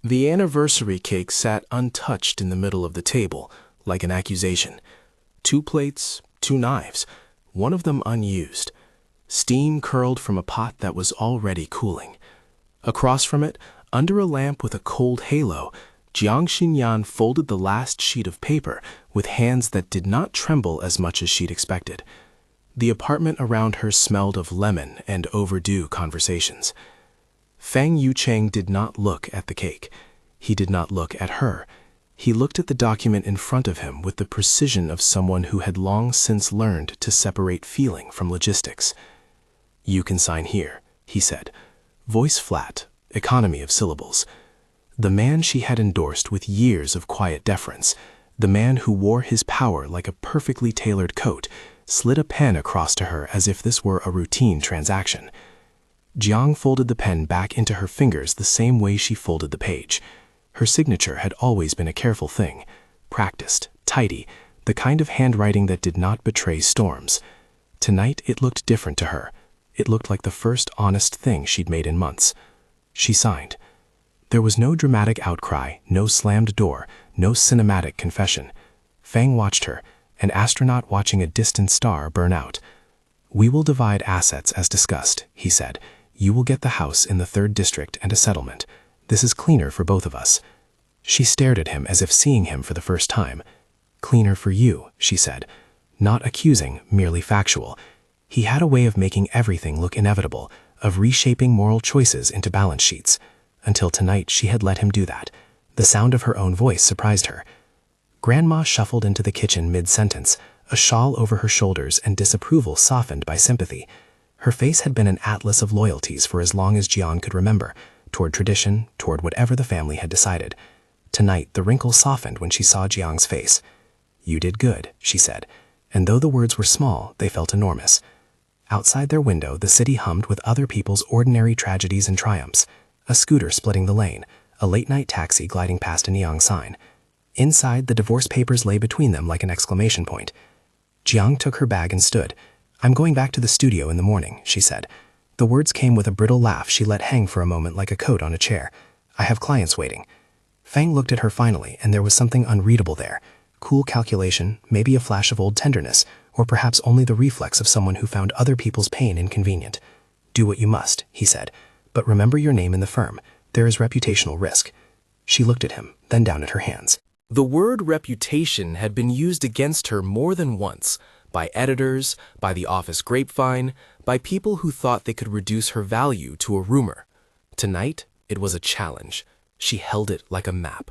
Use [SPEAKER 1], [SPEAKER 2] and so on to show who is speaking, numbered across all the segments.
[SPEAKER 1] The anniversary cake sat untouched in the middle of the table, like an accusation. 2 plates, 2 knives, one of them unused. Steam curled from a pot that was already cooling. Across from it, under a lamp with a cold halo, Jiang Xinyan folded the last sheet of paper with hands that did not tremble as much as she'd expected. The apartment around her smelled of lemon and overdue conversations. Feng Yucheng did not look at the cake. He did not look at her. He looked at the document in front of him with the precision of someone who had long since learned to separate feeling from logistics. "You can sign here," he said, voice flat, economy of syllables. The man she had endorsed with years of quiet deference, the man who wore his power like a perfectly tailored coat, slid a pen across to her as if this were a routine transaction. Jiang folded the pen back into her fingers the same way she folded the page. Her signature had always been a careful thing, practiced, tidy, the kind of handwriting that did not betray storms. Tonight it looked different to her. It looked like the first honest thing she'd made in months. She signed. There was no dramatic outcry, no slammed door, no cinematic confession. Feng watched her, an astronaut watching a distant star burn out. "We will divide assets as discussed," he said. "You will get the house in the 3rd district and a settlement. This is cleaner for both of us." She stared at him as if seeing him for the first time. "Cleaner for you," she said. Not accusing, merely factual. He had a way of making everything look inevitable, of reshaping moral choices into balance sheets. Until tonight she had let him do that. The sound of her own voice surprised her. Grandma shuffled into the kitchen mid-sentence, a shawl over her shoulders and disapproval softened by sympathy. Her face had been an atlas of loyalties for as long as Jiang could remember, toward tradition, toward whatever the family had decided. Tonight, the wrinkles softened when she saw Jiang's face. "You did good," she said, and though the words were small, they felt enormous. Outside their window, the city hummed with other people's ordinary tragedies and triumphs. A scooter splitting the lane, a late-night taxi gliding past a neon sign. Inside, the divorce papers lay between them like an exclamation point. Jiang took her bag and stood. "I'm going back to the studio in the morning," she said. The words came with a brittle laugh she let hang for a moment like a coat on a chair. "I have clients waiting." Feng looked at her finally, and there was something unreadable there. Cool calculation, maybe a flash of old tenderness, or perhaps only the reflex of someone who found other people's pain inconvenient. "Do what you must," he said, "but remember your name in the firm. There is reputational risk." She looked at him, then down at her hands. The word reputation had been used against her more than once, by editors, by the office grapevine, by people who thought they could reduce her value to a rumor. Tonight, it was a challenge. She held it like a map.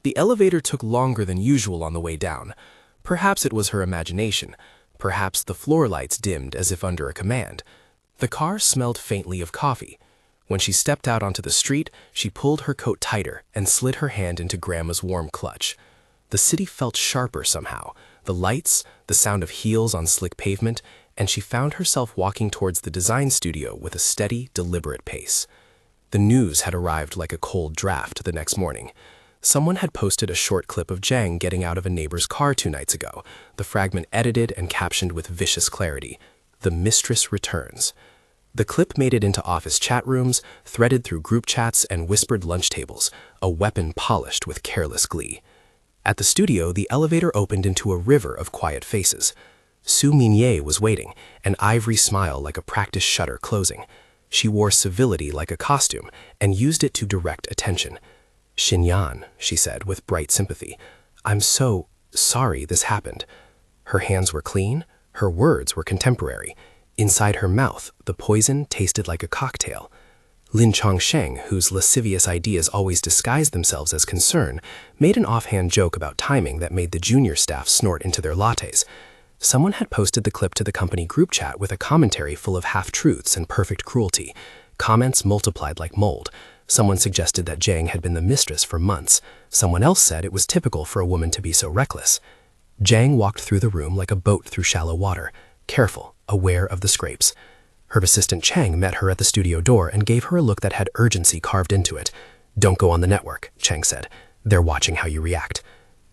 [SPEAKER 1] The elevator took longer than usual on the way down. Perhaps it was her imagination. Perhaps the floor lights dimmed as if under a command. The car smelled faintly of coffee. When she stepped out onto the street, she pulled her coat tighter and slid her hand into Grandma's warm clutch. The city felt sharper somehow. The lights, the sound of heels on slick pavement, and she found herself walking towards the design studio with a steady, deliberate pace. The news had arrived like a cold draft the next morning. Someone had posted a short clip of Jiang getting out of a neighbor's car 2 nights ago, the fragment edited and captioned with vicious clarity, "The mistress returns." The clip made it into office chat rooms, threaded through group chats and whispered lunch tables, a weapon polished with careless glee. At the studio, the elevator opened into a river of quiet faces. Su Minye was waiting, an ivory smile like a practiced shutter closing. She wore civility like a costume and used it to direct attention. "Xinyan," she said with bright sympathy, "I'm so sorry this happened." Her hands were clean, her words were contemporary. Inside her mouth, the poison tasted like a cocktail. Lin Chongsheng, whose lascivious ideas always disguised themselves as concern, made an offhand joke about timing that made the junior staff snort into their lattes. Someone had posted the clip to the company group chat with a commentary full of half-truths and perfect cruelty. Comments multiplied like mold. Someone suggested that Jiang had been the mistress for months. Someone else said it was typical for a woman to be so reckless. Jiang walked through the room like a boat through shallow water, careful, aware of the scrapes. Her assistant Cheng met her at the studio door and gave her a look that had urgency carved into it. "Don't go on the network," Cheng said. "They're watching how you react."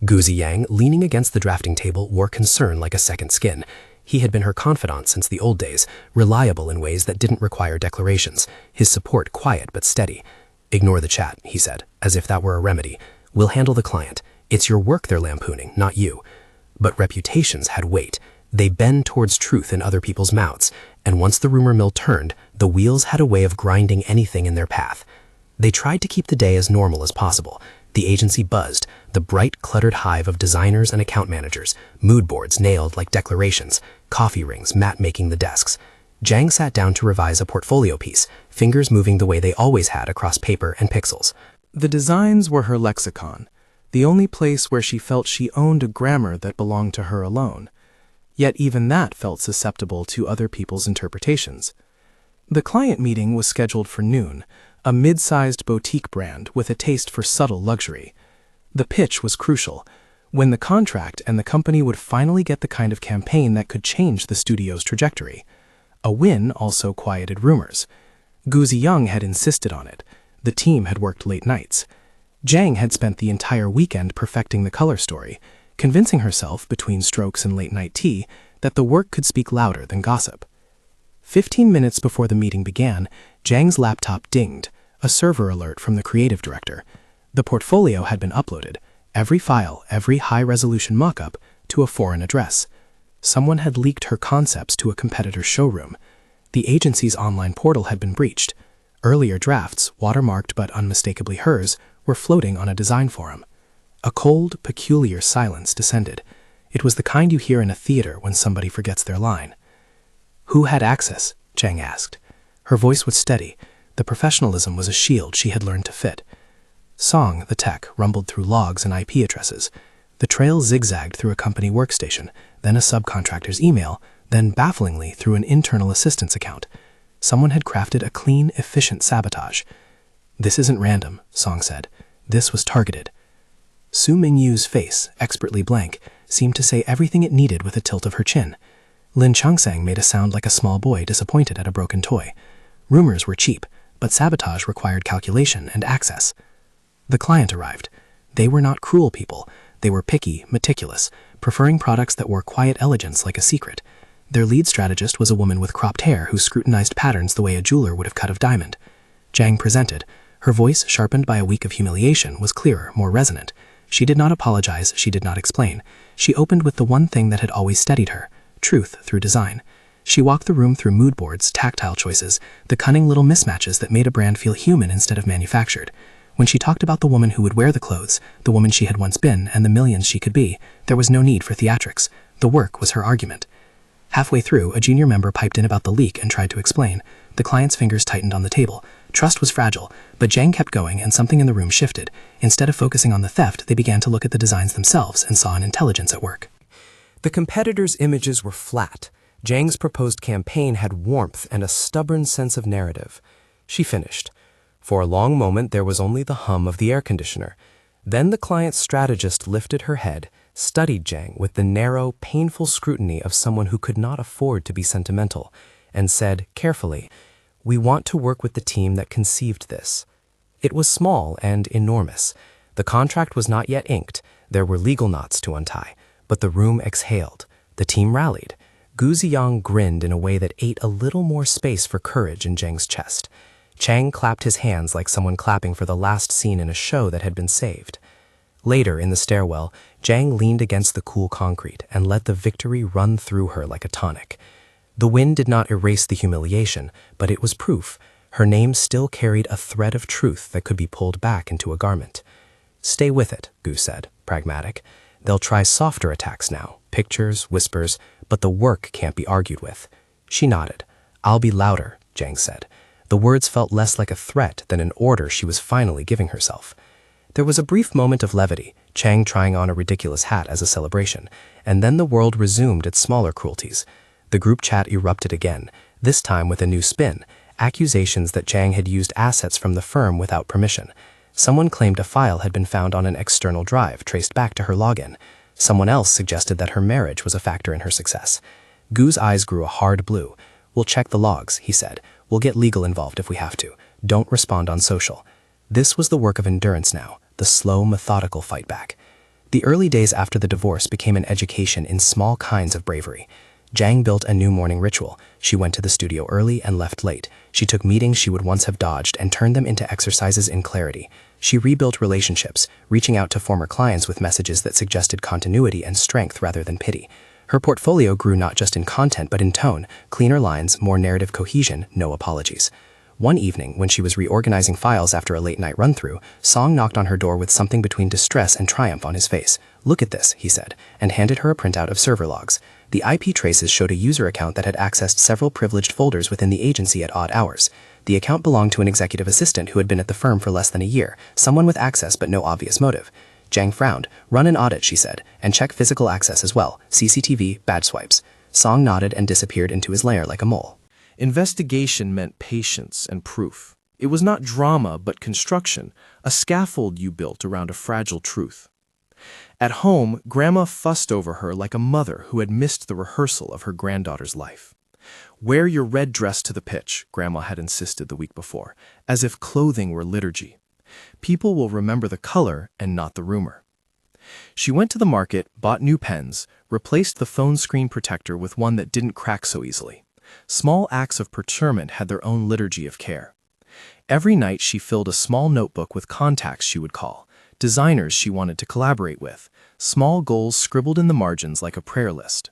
[SPEAKER 1] Gu Ziyang, leaning against the drafting table, wore concern like a second skin. He had been her confidant since the old days, reliable in ways that didn't require declarations, his support quiet but steady.
[SPEAKER 2] "Ignore the chat," he said, as if that were a remedy. "We'll handle the client. It's your work they're lampooning, not you." But reputations had weight. They bend towards truth in other people's mouths, and once the rumor mill turned, the wheels had a way of grinding anything in their path. They tried to keep the day as normal as possible. The agency buzzed, the bright, cluttered hive of designers and account managers, mood boards nailed like declarations, coffee rings mat-making the desks. Jiang sat down to revise a portfolio piece, fingers moving the way they always had across paper and pixels.
[SPEAKER 1] The designs were her lexicon, the only place where she felt she owned a grammar that belonged to her alone. Yet even that felt susceptible to other people's interpretations. The client meeting was scheduled for noon, a mid-sized boutique brand with a taste for subtle luxury. The pitch was crucial, when the contract and the company would finally get the kind of campaign that could change the studio's trajectory. A win also quieted rumors. Gu Ziyang had insisted on it. The team had worked late nights. Jiang had spent the entire weekend perfecting the color story, convincing herself between strokes and late-night tea that the work could speak louder than gossip. 15 minutes before the meeting began, Jiang's laptop dinged, a server alert from the creative director. The portfolio had been uploaded, every file, every high-resolution mock-up, to a foreign address. Someone had leaked her concepts to a competitor's showroom. The agency's online portal had been breached. Earlier drafts, watermarked but unmistakably hers, were floating on a design forum. A cold, peculiar silence descended. It was the kind you hear in a theater when somebody forgets their line. "Who had access?" Jiang asked. Her voice was steady. The professionalism was a shield she had learned to fit. Song, the tech, rumbled through logs and IP addresses. The trail zigzagged through a company workstation, then a subcontractor's email, then bafflingly through an internal assistance account. Someone had crafted a clean, efficient sabotage. "This isn't random," Song said. "This was targeted." Su Mingyu's face, expertly blank, seemed to say everything it needed with a tilt of her chin. Lin Changsang made a sound like a small boy disappointed at a broken toy. Rumors were cheap, but sabotage required calculation and access. The client arrived. They were not cruel people. They were picky, meticulous, preferring products that wore quiet elegance like a secret. Their lead strategist was a woman with cropped hair who scrutinized patterns the way a jeweler would have cut of diamond. Jiang presented. Her voice, sharpened by a week of humiliation, was clearer, more resonant. She did not apologize, she did not explain. She opened with the one thing that had always steadied her: truth through design. She walked the room through mood boards, tactile choices, the cunning little mismatches that made a brand feel human instead of manufactured. When she talked about the woman who would wear the clothes, the woman she had once been, and the millions she could be, there was no need for theatrics. The work was her argument. Halfway through, a junior member piped in about the leak and tried to explain. The client's fingers tightened on the table. Trust was fragile, but Jiang kept going and something in the room shifted. Instead of focusing on the theft, they began to look at the designs themselves and saw an intelligence at work.
[SPEAKER 2] The competitors' images were flat. Jiang's proposed campaign had warmth and a stubborn sense of narrative. She finished. For a long moment, there was only the hum of the air conditioner. Then the client's strategist lifted her head, studied Jiang with the narrow, painful scrutiny of someone who could not afford to be sentimental, and said carefully, "We want to work with the team that conceived this." It was small and enormous. The contract was not yet inked. There were legal knots to untie. But the room exhaled. The team rallied. Gu Ziyang grinned in a way that ate a little more space for courage in Jiang's chest. Chang clapped his hands like someone clapping for the last scene in a show that had been saved. Later, in the stairwell, Jiang leaned against the cool concrete and let the victory run through her like a tonic. The wind did not erase the humiliation, but it was proof. Her name still carried a thread of truth that could be pulled back into a garment. "Stay with it," Gu said, pragmatic. "They'll try softer attacks now, pictures, whispers, but the work can't be argued with." She nodded. "I'll be louder," Jiang said. The words felt less like a threat than an order she was finally giving herself. There was a brief moment of levity, Chang trying on a ridiculous hat as a celebration, and then the world resumed its smaller cruelties. The group chat erupted again, this time with a new spin, accusations that Chang had used assets from the firm without permission. Someone claimed a file had been found on an external drive traced back to her login. Someone else suggested that her marriage was a factor in her success. Gu's eyes grew a hard blue. "We'll check the logs," he said. "We'll get legal involved if we have to. Don't respond on social." This was the work of endurance now, the slow, methodical fight back. The early days after the divorce became an education in small kinds of bravery. Jiang built a new morning ritual. She went to the studio early and left late. She took meetings she would once have dodged and turned them into exercises in clarity. She rebuilt relationships, reaching out to former clients with messages that suggested continuity and strength rather than pity. Her portfolio grew not just in content but in tone, cleaner lines, more narrative cohesion, no apologies. One evening, when she was reorganizing files after a late-night run-through, Song knocked on her door with something between distress and triumph on his face. "Look at this," he said, and handed her a printout of server logs. The IP traces showed a user account that had accessed several privileged folders within the agency at odd hours. The account belonged to an executive assistant who had been at the firm for less than a year, someone with access but no obvious motive. Jiang frowned. "Run an audit," she said, "and check physical access as well. CCTV, badge swipes." Song nodded and disappeared into his lair like a mole.
[SPEAKER 1] Investigation meant patience and proof. It was not drama, but construction, a scaffold you built around a fragile truth. At home, Grandma fussed over her like a mother who had missed the rehearsal of her granddaughter's life. "Wear your red dress to the pitch," Grandma had insisted the week before, as if clothing were liturgy. "People will remember the color and not the rumor." She went to the market, bought new pens, replaced the phone screen protector with one that didn't crack so easily. Small acts of procurement had their own liturgy of care. Every night she filled a small notebook with contacts she would call, designers she wanted to collaborate with, small goals scribbled in the margins like a prayer list.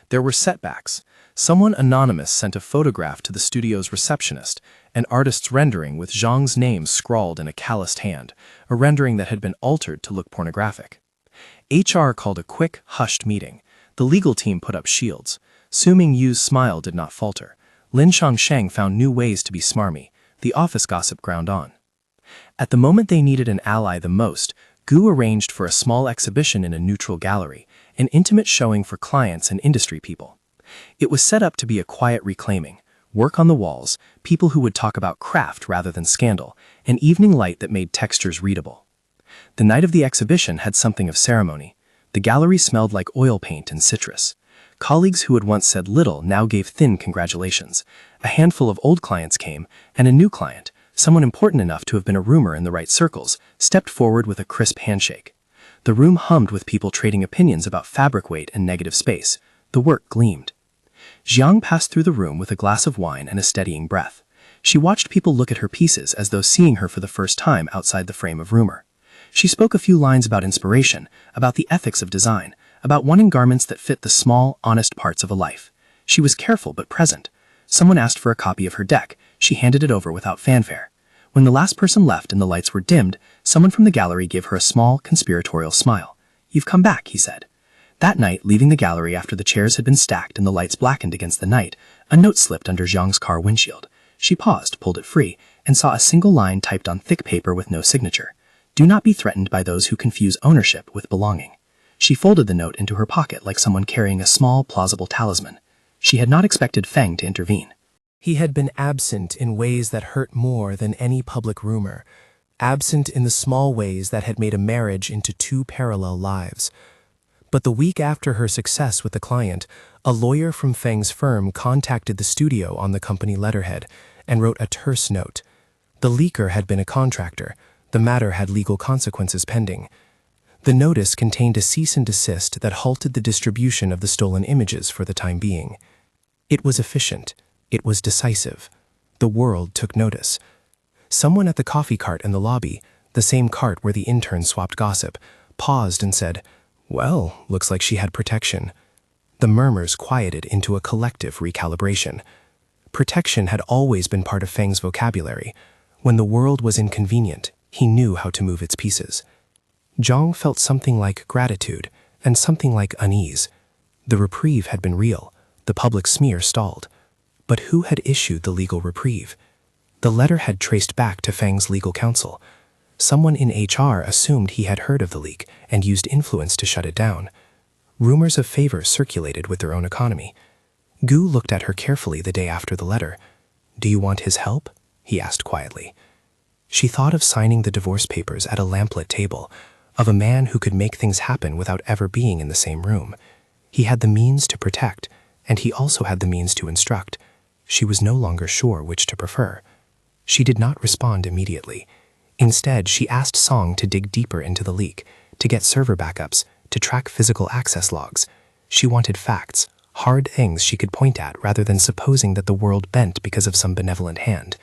[SPEAKER 1] There were setbacks. Someone anonymous sent a photograph to the studio's receptionist, an artist's rendering with Zhang's name scrawled in a calloused hand, a rendering that had been altered to look pornographic. HR called a quick, hushed meeting. The legal team put up shields. Su Mingyu's smile did not falter. Lin Shangsheng found new ways to be smarmy. The office gossip ground on. At the moment they needed an ally the most, Gu arranged for a small exhibition in a neutral gallery, an intimate showing for clients and industry people. It was set up to be a quiet reclaiming, work on the walls, people who would talk about craft rather than scandal, an evening light that made textures readable. The night of the exhibition had something of ceremony. The gallery smelled like oil paint and citrus. Colleagues who had once said little now gave thin congratulations. A handful of old clients came, and a new client, someone important enough to have been a rumor in the right circles, stepped forward with a crisp handshake. The room hummed with people trading opinions about fabric weight and negative space. The work gleamed. Jiang passed through the room with a glass of wine and a steadying breath. She watched people look at her pieces as though seeing her for the first time outside the frame of rumor. She spoke a few lines about inspiration, about the ethics of design, about wanting garments that fit the small, honest parts of a life. She was careful but present. Someone asked for a copy of her deck. She handed it over without fanfare. When the last person left and the lights were dimmed, someone from the gallery gave her a small, conspiratorial smile. "You've come back," he said. That night, leaving the gallery after the chairs had been stacked and the lights blackened against the night, a note slipped under Zhang's car windshield. She paused, pulled it free, and saw a single line typed on thick paper with no signature. "Do not be threatened by those who confuse ownership with belonging." She folded the note into her pocket like someone carrying a small, plausible talisman. She had not expected Feng to intervene. He had been absent in ways that hurt more than any public rumor, absent in the small ways that had made a marriage into two parallel lives. But the week after her success with the client, a lawyer from Feng's firm contacted the studio on the company letterhead and wrote a terse note. The leaker had been a contractor. The matter had legal consequences pending. The notice contained a cease and desist that halted the distribution of the stolen images for the time being. It was efficient. It was decisive. The world took notice. Someone at the coffee cart in the lobby, the same cart where the intern swapped gossip, paused and said, "Well, looks like she had protection." The murmurs quieted into a collective recalibration. Protection had always been part of Feng's vocabulary. When the world was inconvenient, he knew how to move its pieces. Zhang felt something like gratitude and something like unease. The reprieve had been real. The public smear stalled. But who had issued the legal reprieve? The letter had traced back to Feng's legal counsel. Someone in HR assumed he had heard of the leak and used influence to shut it down. Rumors of favor circulated with their own economy. Gu looked at her carefully the day after the letter. "Do you want his help?" he asked quietly. She thought of signing the divorce papers at a lamplit table, of a man who could make things happen without ever being in the same room. He had the means to protect, and he also had the means to instruct. She was no longer sure which to prefer. She did not respond immediately. Instead, she asked Song to dig deeper into the leak, to get server backups, to track physical access logs. She wanted facts,
[SPEAKER 2] hard things she could point at rather than supposing that the world bent because of some benevolent hand.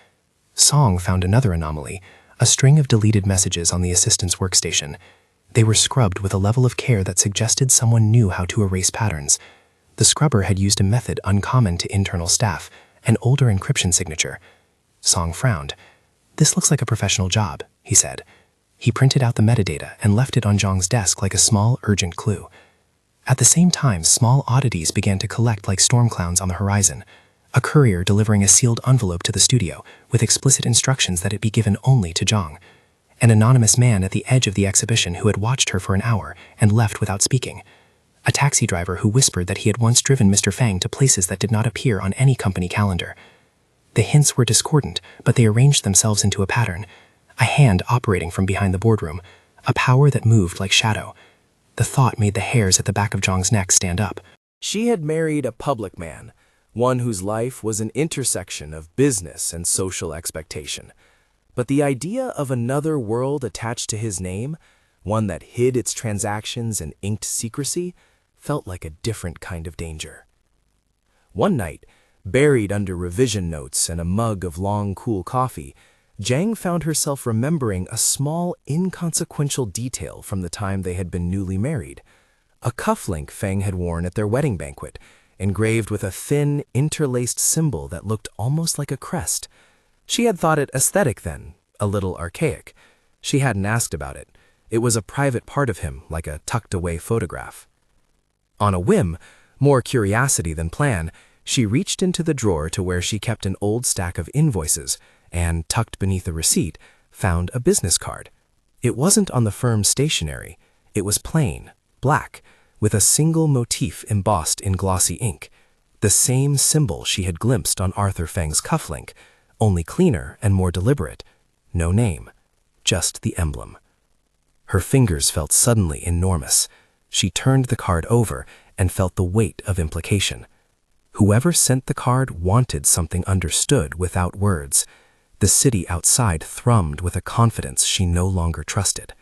[SPEAKER 2] Song found another anomaly, a string of deleted messages on the assistant's workstation. They were scrubbed with a level of care that suggested someone knew how to erase patterns. The scrubber had used a method uncommon to internal staff, an older encryption signature. Song frowned. "This looks like a professional job," he said. He printed out the metadata and left it on Jiang's desk like a small, urgent clue. At the same time, small oddities began to collect like storm clouds on the horizon. A courier delivering a sealed envelope to the studio with explicit instructions that it be given only to Jiang. An anonymous man at the edge of the exhibition who had watched her for an hour and left without speaking. A taxi driver who whispered that he had once driven Mr. Feng to places that did not appear on any company calendar. The hints were discordant, but they arranged themselves into a pattern. A hand operating from behind the boardroom, a power that moved like shadow. The thought made the hairs at the back of Jiang's neck stand up.
[SPEAKER 1] She had married a public man, one whose life was an intersection of business and social expectation. But the idea of another world attached to his name, one that hid its transactions in inked secrecy, felt like a different kind of danger. One night, buried under revision notes and a mug of long, cool coffee, Jiang found herself remembering a small, inconsequential detail from the time they had been newly married. A cufflink Feng had worn at their wedding banquet, engraved with a thin, interlaced symbol that looked almost like a crest. She had thought it aesthetic then, a little archaic. She hadn't asked about it. It was a private part of him, like a tucked-away photograph. On a whim, more curiosity than plan, she reached into the drawer to where she kept an old stack of invoices and, tucked beneath a receipt, found a business card. It wasn't on the firm's stationery. It was plain, black, with a single motif embossed in glossy ink, the same symbol she had glimpsed on Arthur Feng's cufflink, only cleaner and more deliberate. No name, just the emblem. Her fingers felt suddenly enormous. She turned the card over and felt the weight of implication. Whoever sent the card wanted something understood without words. The city outside thrummed with a confidence she no longer trusted.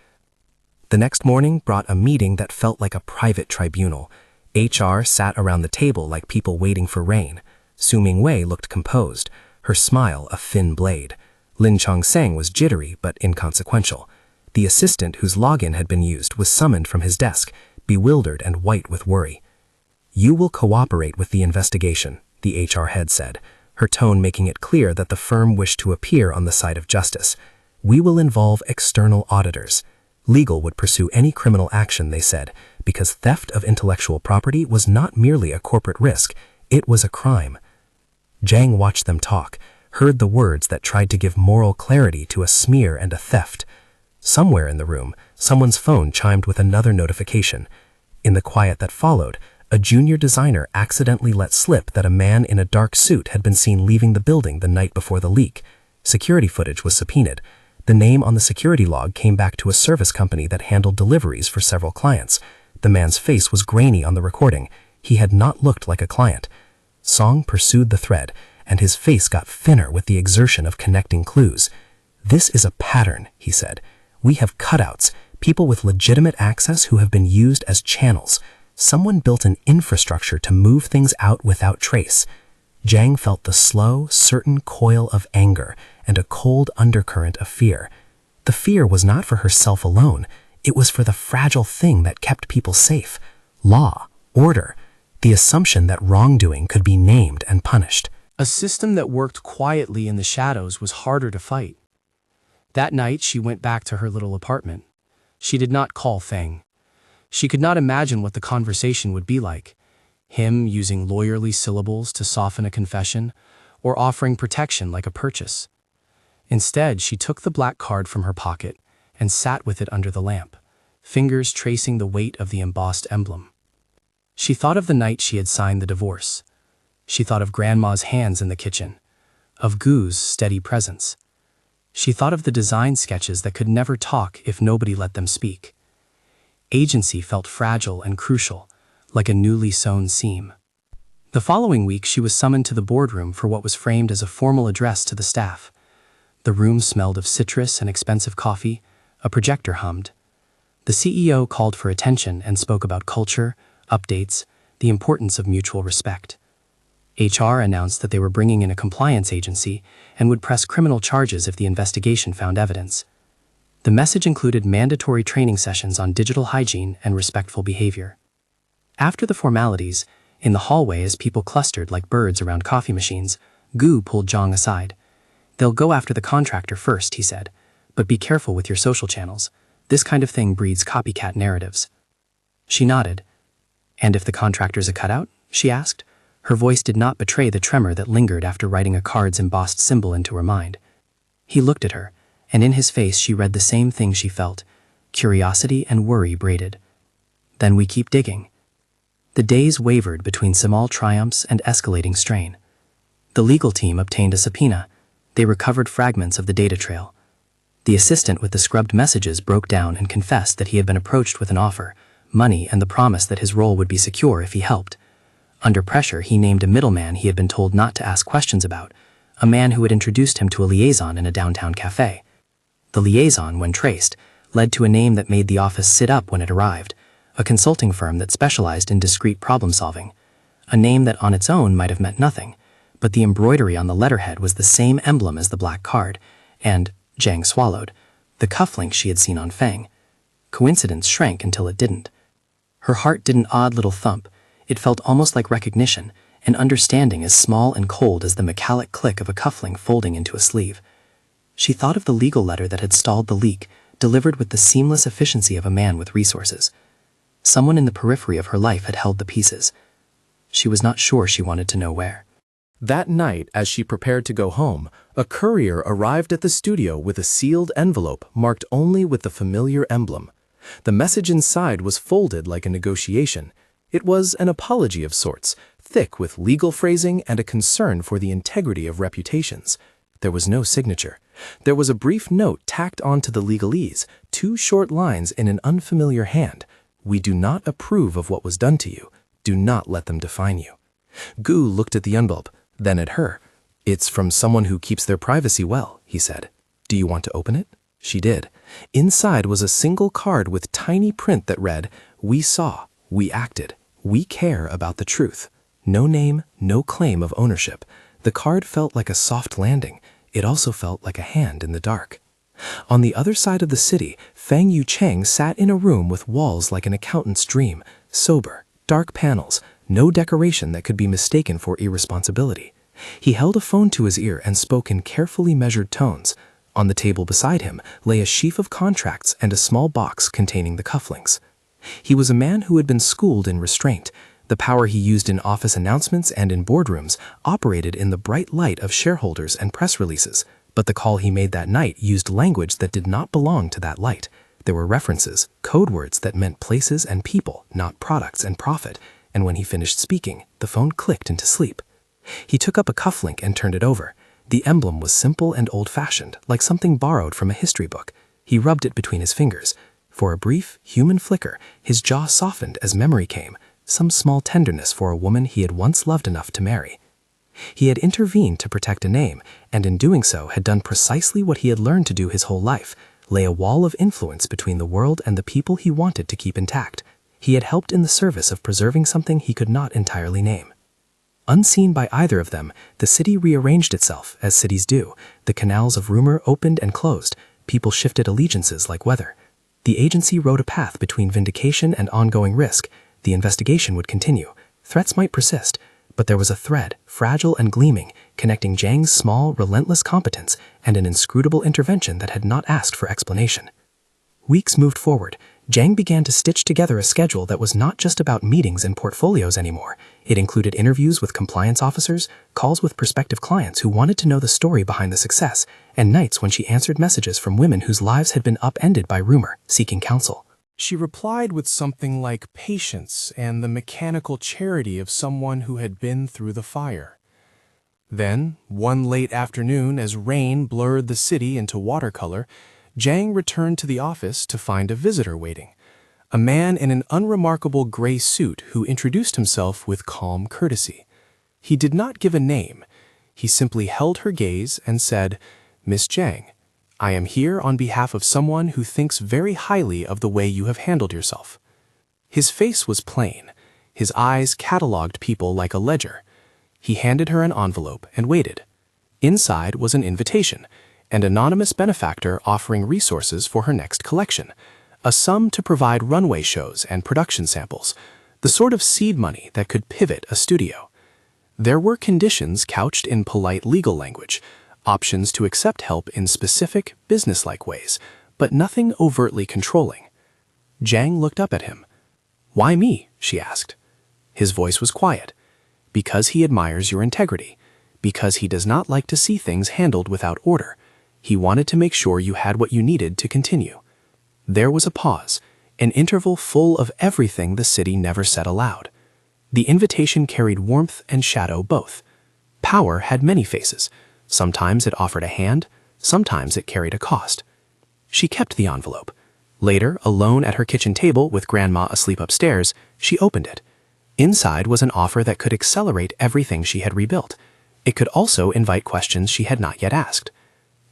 [SPEAKER 1] The next morning brought a meeting that felt like a private tribunal. HR sat around the table like people waiting for rain. Su Mingwei looked composed, her smile a thin blade. Lin Chongseng was jittery but inconsequential. The assistant whose login had been used was summoned from his desk, bewildered and white with worry. "You will cooperate with the investigation," the HR head said, her tone making it clear that the firm wished to appear on the side of justice. "We will involve external auditors. Legal would pursue any criminal action," they said, because theft of intellectual property was not merely a corporate risk, it was a crime. Jiang watched them talk, heard the words that tried to give moral clarity to a smear and a theft. Somewhere in the room, someone's phone chimed with another notification. In the quiet that followed, a junior designer accidentally let slip that a man in a dark suit had been seen leaving the building the night before the leak. Security footage was subpoenaed. The name on the security log came back to a service company that handled deliveries for several clients. The man's face was grainy on the recording. He had not looked like a client. Song pursued the thread, and his face got thinner with the exertion of connecting clues. "This is a pattern," he said. "We have cutouts, people with legitimate access who have been used as channels. Someone built an infrastructure to move things out without trace." Jiang felt the slow, certain coil of anger and a cold undercurrent of fear. The fear was not for herself alone. It was for the fragile thing that kept people safe. Law, order, the assumption that wrongdoing could be named and punished. A system that worked quietly in the shadows was harder to fight. That night, she went back to her little apartment. She did not call Feng. She could not imagine what the conversation would be like. Him using lawyerly syllables to soften a confession, or offering protection like a purchase. Instead, she took the black card from her pocket and sat with it under the lamp, fingers tracing the weight of the embossed emblem. She thought of the night she had signed the divorce. She thought of Grandma's hands in the kitchen, of Gu's steady presence. She thought of the design sketches that could never talk if nobody let them speak. Agency felt fragile and crucial, like a newly sewn seam. The following week, she was summoned to the boardroom for what was framed as a formal address to the staff. The room smelled of citrus and expensive coffee. A projector hummed. The CEO called for attention and spoke about culture, updates,
[SPEAKER 2] the importance of mutual respect. HR announced that they were bringing in a compliance agency and would press criminal charges if the investigation found evidence. The message included mandatory training sessions on digital hygiene and respectful behavior. After the formalities, in the hallway as people clustered like birds around coffee machines, Gu pulled Jiang aside. "They'll go after the contractor first," he said, "but be careful with your social channels. This kind of thing breeds copycat narratives." She nodded. "And if the contractor's a cutout?" she asked. Her voice did not betray the tremor that lingered after writing a card's embossed symbol into her mind. He looked at her, and in his face she read the same thing she felt, curiosity and worry braided. "Then we keep digging." The days wavered between small triumphs and escalating strain. The legal team obtained a subpoena. They recovered fragments of the data trail. The assistant with the scrubbed messages broke down and confessed that he had been approached with an offer, money, and the promise that his role would be secure if he helped. Under pressure, he named a middleman he had been told not to ask questions about, a man who had introduced him to a liaison in a downtown cafe. The liaison, when traced, led to a name that made the office sit up when it arrived, a consulting firm that specialized in discrete problem-solving. A name that on its own might have meant nothing, but the embroidery on the letterhead was the same emblem as the black card, and, Jiang swallowed, the cufflink she had seen on Feng. Coincidence shrank until it didn't. Her heart did an odd little thump. It felt almost like recognition, an understanding as small and cold as the metallic click of a cufflink folding into a sleeve. She thought of the legal letter that had stalled the leak, delivered with the seamless efficiency of a man with resources. Someone in the periphery of her life had held the pieces. She was not sure she wanted to know where.
[SPEAKER 1] That night, as she prepared to go home, a courier arrived at the studio with a sealed envelope marked only with the familiar emblem. The message inside was folded like a negotiation. It was an apology of sorts, thick with legal phrasing and a concern for the integrity of reputations. There was no signature. There was a brief note tacked onto the legalese, 2 short lines in an unfamiliar hand. "We do not approve of what was done to you. Do not let them define you." Gu looked at the envelope, then at her. "It's from someone who keeps their privacy well," he said. "Do you want to open it?" She did. Inside was a single card with tiny print that read, "We saw, we acted, we care about the truth." No name, no claim of ownership. The card felt like a soft landing. It also felt like a hand in the dark. On the other side of the city, Feng Yucheng sat in a room with walls like an accountant's dream, sober, dark panels, no decoration that could be mistaken for irresponsibility. He held a phone to his ear and spoke in carefully measured tones. On the table beside him lay a sheaf of contracts and a small box containing the cufflinks. He was a man who had been schooled in restraint. The power he used in office announcements and in boardrooms operated in the bright light of shareholders and press releases, but the call he made that night used language that did not belong to that light. There were references, code words that meant places and people, not products and profit, and when he finished speaking, the phone clicked into sleep. He took up a cufflink and turned it over. The emblem was simple and old-fashioned, like something borrowed from a history book. He rubbed it between his fingers. For a brief, human flicker, his jaw softened as memory came, some small tenderness for a woman he had once loved enough to marry. He had intervened to protect a name, and in doing so had done precisely what he had learned to do his whole life, lay a wall of influence between the world and the people he wanted to keep intact. He had helped in the service of preserving something he could not entirely name. Unseen by either of them, the city rearranged itself, as cities do. The canals of rumor opened and closed. People shifted allegiances like weather. The agency rode a path between vindication and ongoing risk. The investigation would continue. Threats might persist, but there was a thread, fragile and gleaming, connecting Jiang's small, relentless competence and an inscrutable intervention that had not asked for explanation. Weeks moved forward. Jiang began to stitch together a schedule that was not just about meetings and portfolios anymore. It included interviews with compliance officers, calls with prospective clients who wanted to know the story behind the success, and nights when she answered messages from women whose lives had been upended by rumor, seeking counsel. She replied with something like patience and the mechanical charity of someone who had been through the fire. Then, one late afternoon, as rain blurred the city into watercolor, Jiang returned to the office to find a visitor waiting, a man in an unremarkable gray suit who introduced himself with calm courtesy. He did not give a name. He simply held her gaze and said, "Miss Jiang, I am here on behalf of someone who thinks very highly of the way you have handled yourself." His face was plain. His eyes catalogued people like a ledger. He handed her an envelope and waited. Inside was an invitation, an anonymous benefactor offering resources for her next collection, a sum to provide runway shows and production samples, the sort of seed money that could pivot a studio. There were conditions couched in polite legal language, options to accept help in specific, businesslike ways, but nothing overtly controlling. Jiang looked up at him. "Why me?" she asked. His voice was quiet. "Because he admires your integrity. Because he does not like to see things handled without order. He wanted to make sure you had what you needed to continue." There was a pause, an interval full of everything the city never said aloud. The invitation carried warmth and shadow both. Power had many faces. Sometimes it offered a hand, sometimes it carried a cost. She kept the envelope. Later, alone at her kitchen table with Grandma asleep upstairs, she opened it. Inside was an offer that could accelerate everything she had rebuilt. It could also invite questions she had not yet asked.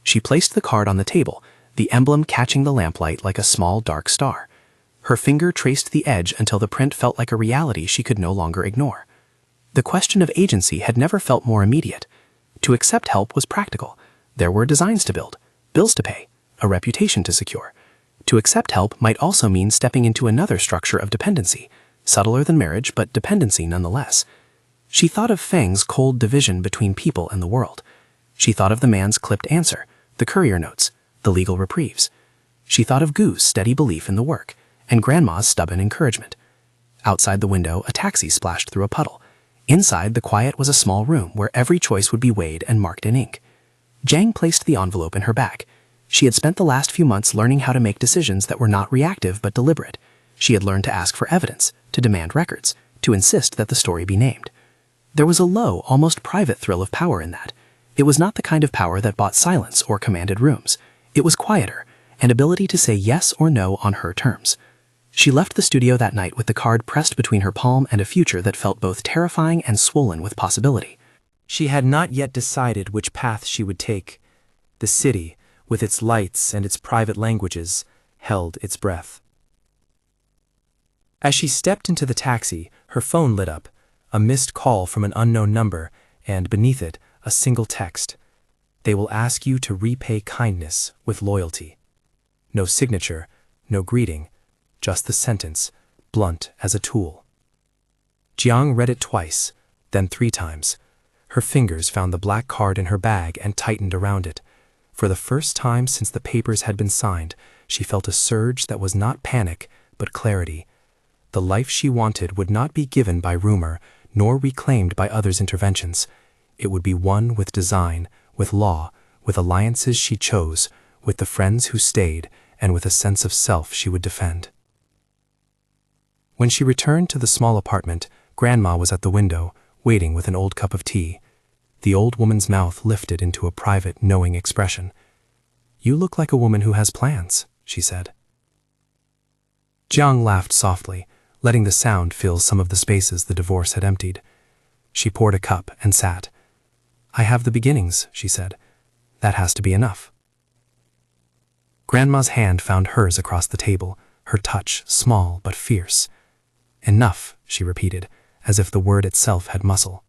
[SPEAKER 1] She placed the card on the table, the emblem catching the lamplight like a small dark star. Her finger traced the edge until the print felt like a reality she could no longer ignore. The question of agency had never felt more immediate. To accept help was practical. There were designs to build, bills to pay, a reputation to secure. To accept help might also mean stepping into another structure of dependency, subtler than marriage but dependency nonetheless. She thought of Feng's cold division between people and the world. She thought of the man's clipped answer, the courier notes, the legal reprieves. She thought of Gu's steady belief in the work, and Grandma's stubborn encouragement. Outside the window, a taxi splashed through a puddle. Inside, the quiet was a small room where every choice would be weighed and marked in ink. Jiang placed the envelope in her bag. She had spent the last few months learning how to make decisions that were not reactive but deliberate. She had learned to ask for evidence, to demand records, to insist that the story be named. There was a low, almost private thrill of power in that. It was not the kind of power that bought silence or commanded rooms. It was quieter, an ability to say yes or no on her terms. She left the studio that night with the card pressed between her palm and a future that felt both terrifying and swollen with possibility.
[SPEAKER 2] She had not yet decided which path she would take. The city, with its lights and its private languages, held its breath. As she stepped into the taxi, her phone lit up, a missed call from an unknown number, and beneath it, a single text. "They will ask you to repay kindness with loyalty." No signature, no greeting, just the sentence, blunt as a tool. Jiang read it twice, then 3 times. Her fingers found the black card in her bag and tightened around it. For the first time since the papers had been signed, she felt a surge that was not panic, but clarity. The life she wanted would not be given by rumor, nor reclaimed by others' interventions. It would be one with design, with law, with alliances she chose, with the friends who stayed, and with a sense of self she would defend. When she returned to the small apartment, Grandma was at the window, waiting with an old cup of tea. The old woman's mouth lifted into a private, knowing expression. "You look like a woman who has plans," she said. Jiang laughed softly, letting the sound fill some of the spaces the divorce had emptied. She poured a cup and sat. "I have the beginnings," she said. "That has to be enough." Grandma's hand found hers across the table, her touch small but fierce. "Enough," she repeated, as if the word itself had muscle.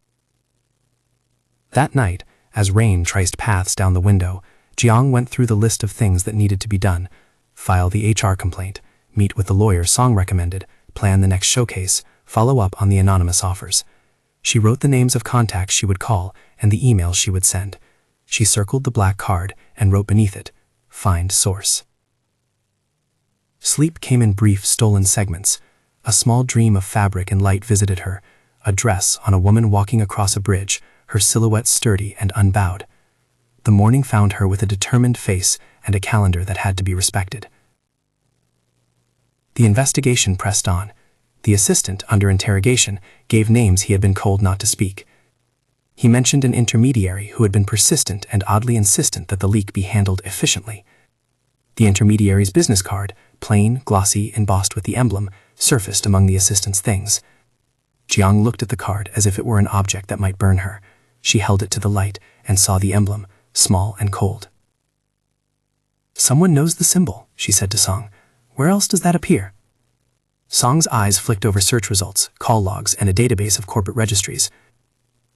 [SPEAKER 2] That night, as rain traced paths down the window, Jiang went through the list of things that needed to be done. File the HR complaint, meet with the lawyer Song recommended, plan the next showcase, follow up on the anonymous offers. She wrote the names of contacts she would call and the emails she would send. She circled the black card and wrote beneath it, "Find source." Sleep came in brief, stolen segments. A small dream of fabric and light visited her, a dress on a woman walking across a bridge, her silhouette sturdy and unbowed. The morning found her with a determined face and a calendar that had to be respected. The investigation pressed on. The assistant, under interrogation, gave names he had been told not to speak. He mentioned an intermediary who had been persistent and oddly insistent that the leak be handled efficiently. The intermediary's business card, plain, glossy, embossed with the emblem, surfaced among the assistant's things. Jiang looked at the card as if it were an object that might burn her. She held it to the light and saw the emblem, small and cold. "Someone knows the symbol," she said to Song. "Where else does that appear?" Song's eyes flicked over search results, call logs, and a database of corporate registries.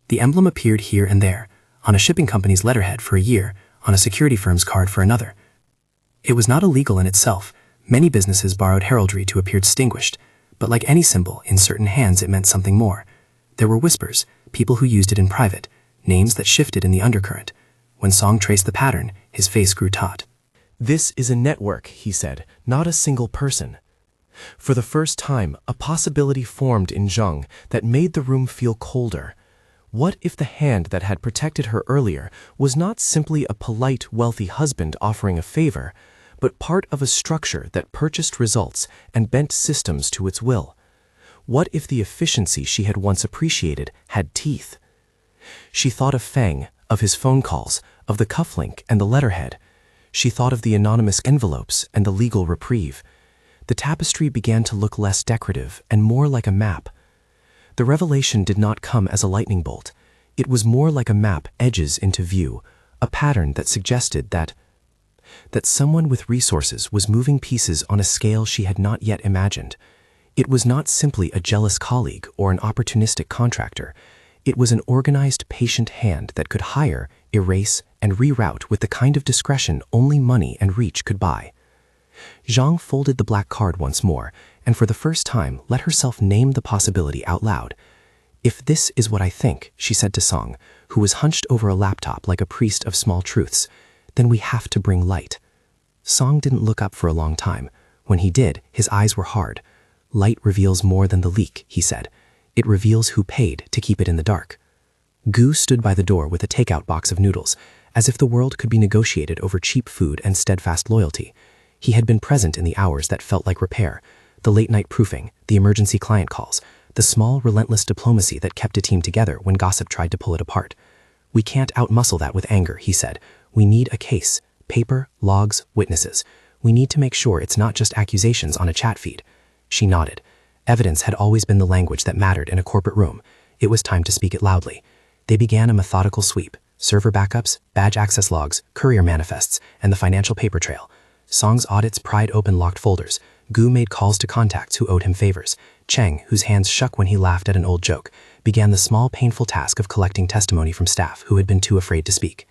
[SPEAKER 2] The emblem appeared here and there, on a shipping company's letterhead for a year, on a security firm's card for another. It was not illegal in itself. Many businesses borrowed heraldry to appear distinguished, but like any symbol, in certain hands it meant something more. There were whispers, people who used it in private, names that shifted in the undercurrent. When Song traced the pattern, his face grew taut.
[SPEAKER 1] "This is a network," he said, "not a single person." For the first time, a possibility formed in Jiang that made the room feel colder. What if the hand that had protected her earlier was not simply a polite, wealthy husband offering a favor, but part of a structure that purchased results and bent systems to its will? What if the efficiency she had once appreciated had teeth? She thought of Feng, of his phone calls, of the cufflink and the letterhead. She thought of the anonymous envelopes and the legal reprieve. The tapestry began to look less decorative and more like a map. The revelation did not come as a lightning bolt. It was more like a map edges into view, a pattern that suggested that someone with resources was moving pieces on a scale she had not yet imagined. It was not simply a jealous colleague or an opportunistic contractor. It was an organized, patient hand that could hire, erase, and reroute with the kind of discretion only money and reach could buy. Jiang folded the black card once more, and for the first time let herself name the possibility out loud. "If this is what I think," she said to Song, who was hunched over a laptop like a priest of small truths, "then we have to bring light." Song didn't look up for a long time. When he did, his eyes were hard. "Light reveals more than the leak," he said. "It reveals who paid to keep it in the dark." Gu stood by the door with a takeout box of noodles, as if the world could be negotiated over cheap food and steadfast loyalty. He had been present in the hours that felt like repair, the late-night proofing, the emergency client calls, the small, relentless diplomacy that kept a team together when gossip tried to pull it apart. "We can't outmuscle that with anger," he said. "We need a case, paper, logs, witnesses. We need to make sure it's not just accusations on a chat feed." She nodded. Evidence had always been the language that mattered in a corporate room. It was time to speak it loudly. They began a methodical sweep: server backups, badge access logs, courier manifests, and the financial paper trail. Song's audits pried open locked folders. Gu made calls to contacts who owed him favors. Cheng, whose hands shook when he laughed at an old joke, began the small, painful task of collecting testimony from staff who had been too afraid to speak.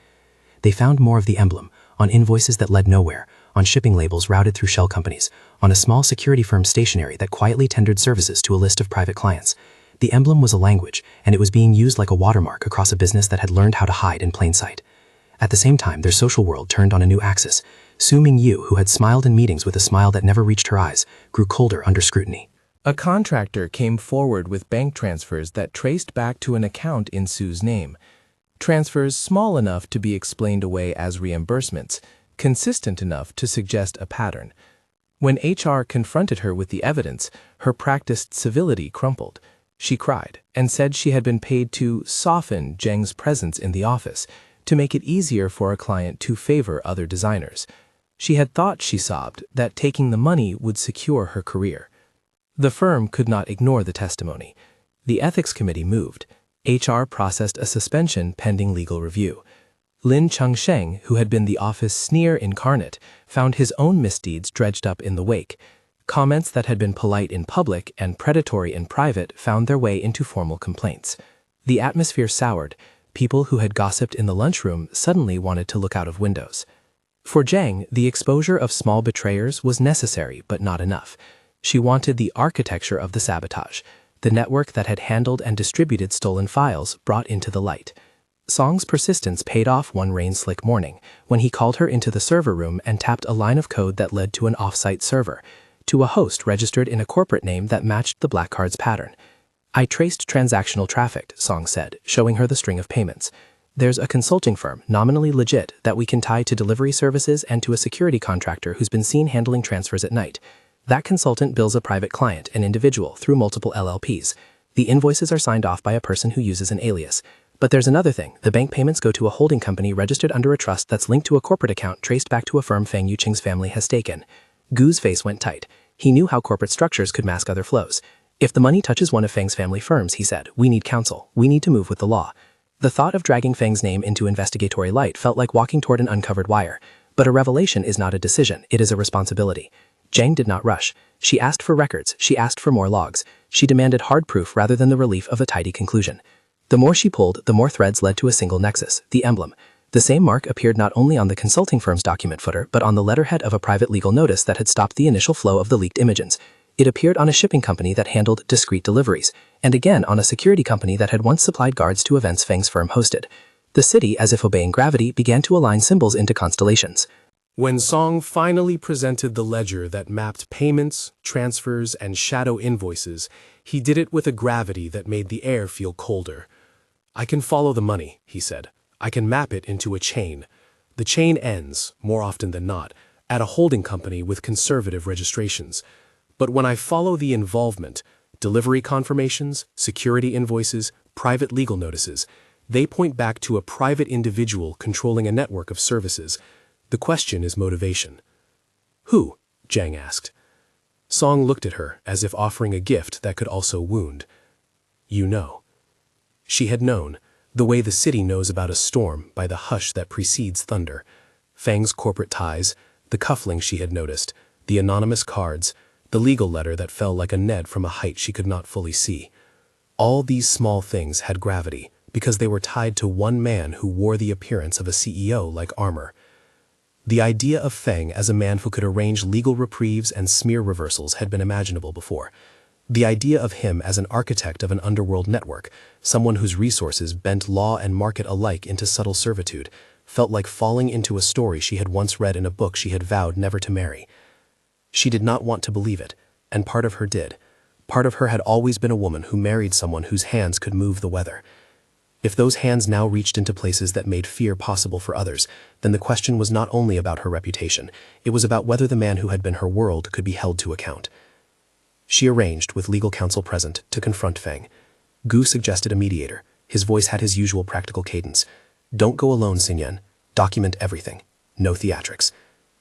[SPEAKER 1] They found more of the emblem, on invoices that led nowhere, on shipping labels routed through shell companies, on a small security firm's stationery that quietly tendered services to a list of private clients. The emblem was a language, and it was being used like a watermark across a business that had learned how to hide in plain sight. At the same time, their social world turned on a new axis. Su Mingyu, who had smiled in meetings with a smile that never reached her eyes, grew colder under scrutiny. A contractor came forward with bank transfers that traced back to an account in Su's name. Transfers small enough to be explained away as reimbursements, consistent enough to suggest a pattern. When HR confronted her with the evidence, her practiced civility crumpled. She cried and said she had been paid to soften Jiang's presence in the office, to make it easier for a client to favor other designers. She had thought, she sobbed, that taking the money would secure her career. The firm could not ignore the testimony. The ethics committee moved. HR processed a suspension pending legal review. Lin Chengsheng, who had been the office sneer incarnate, found his own misdeeds dredged up in the wake. Comments that had been polite in public and predatory in private found their way into formal complaints. The atmosphere soured. People who had gossiped in the lunchroom suddenly wanted to look out of windows. For Jiang, the exposure of small betrayers was necessary but not enough. She wanted the architecture of the sabotage, the network that had handled and distributed stolen files brought into the light. Song's persistence paid off one rain-slick morning when he called her into the server room and tapped a line of code that led to an off-site server, to a host registered in a corporate name that matched the black card's pattern. "I traced transactional traffic," Song said, showing her the string of payments. "There's a consulting firm, nominally legit, that we can tie to delivery services and to a security contractor who's been seen handling transfers at night. That consultant bills a private client, an individual, through multiple LLPs. The invoices are signed off by a person who uses an alias. But there's another thing. The bank payments go to a holding company registered under a trust that's linked to a corporate account traced back to a firm Feng Yucheng's family has stake in." Gu's face went tight. He knew how corporate structures could mask other flows. "If the money touches one of Feng's family firms," he said, "we need counsel. We need to move with the law." The thought of dragging Feng's name into investigatory light felt like walking toward an uncovered wire. But a revelation is not a decision, it is a responsibility.
[SPEAKER 2] Jiang did not rush. She asked for records, she asked for more logs. She demanded hard proof rather than the relief of a tidy conclusion. The more she pulled, the more threads led to a single nexus, the emblem. The same mark appeared not only on the consulting firm's document footer, but on the letterhead of a private legal notice that had stopped the initial flow of the leaked images. It appeared on a shipping company that handled discreet deliveries, and again on a security company that had once supplied guards to events Feng's firm hosted. The city, as if obeying gravity, began to align symbols into constellations.
[SPEAKER 1] When Song finally presented the ledger that mapped payments, transfers, and shadow invoices, he did it with a gravity that made the air feel colder. "I can follow the money," he said. "I can map it into a chain. The chain ends, more often than not, at a holding company with conservative registrations. But when I follow the involvement, delivery confirmations, security invoices, private legal notices, they point back to a private individual controlling a network of services. The question is motivation." "Who?" Jiang asked. Song looked at her as if offering a gift that could also wound. "You know." She had known, the way the city knows about a storm by the hush that precedes thunder. Feng's corporate ties, the cufflinks she had noticed, the anonymous cards, the legal letter that fell like a net from a height she could not fully see. All these small things had gravity because they were tied to one man who wore the appearance of a CEO like armor. The idea of Feng as a man who could arrange legal reprieves and smear reversals had been imaginable before. The idea of him as an architect of an underworld network, someone whose resources bent law and market alike into subtle servitude, felt like falling into a story she had once read in a book she had vowed never to marry. She did not want to believe it, and part of her did. Part of her had always been a woman who married someone whose hands could move the weather. If those hands now reached into places that made fear possible for others, then the question was not only about her reputation, it was about whether the man who had been her world could be held to account. She arranged, with legal counsel present, to confront Feng. Gu suggested a mediator. His voice had his usual practical cadence. "Don't go alone, Xinyan. Document everything. No theatrics."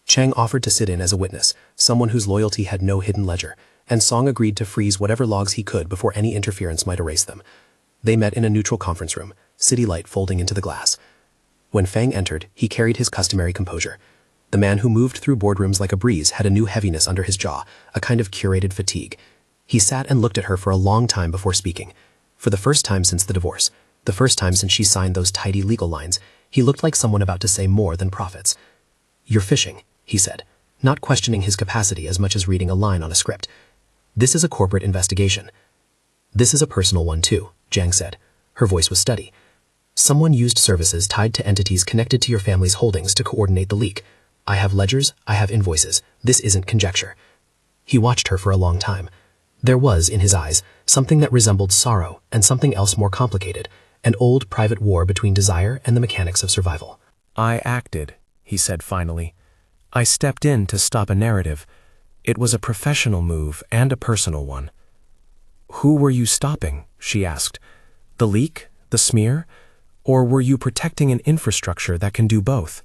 [SPEAKER 1] Cheng offered to sit in as a witness, someone whose loyalty had no hidden ledger, and Song agreed to freeze whatever logs he could before any interference might erase them. They met in a neutral conference room, city light folding into the glass. When Feng entered, he carried his customary composure. The man who moved through boardrooms like a breeze had a new heaviness under his jaw, a kind of curated fatigue. He sat and looked at her for a long time before speaking. For the first time since the divorce, the first time since she signed those tidy legal lines, he looked like someone about to say more than prophets. "You're fishing," he said, not questioning his capacity as much as reading a line on a script. "This is a corporate investigation." "This is a personal one too," Jiang said. Her voice was steady. "Someone used services tied to entities connected to your family's holdings to coordinate the leak. I have ledgers, I have invoices. This isn't conjecture." He watched her for a long time. There was, in his eyes, something that resembled sorrow and something else more complicated, an old private war between desire and the mechanics of survival. "I acted," he said finally. "I stepped in to stop a narrative. It was a professional move and a personal one." "Who were you stopping?" she asked. "The leak? The smear? Or were you protecting an infrastructure that can do both?"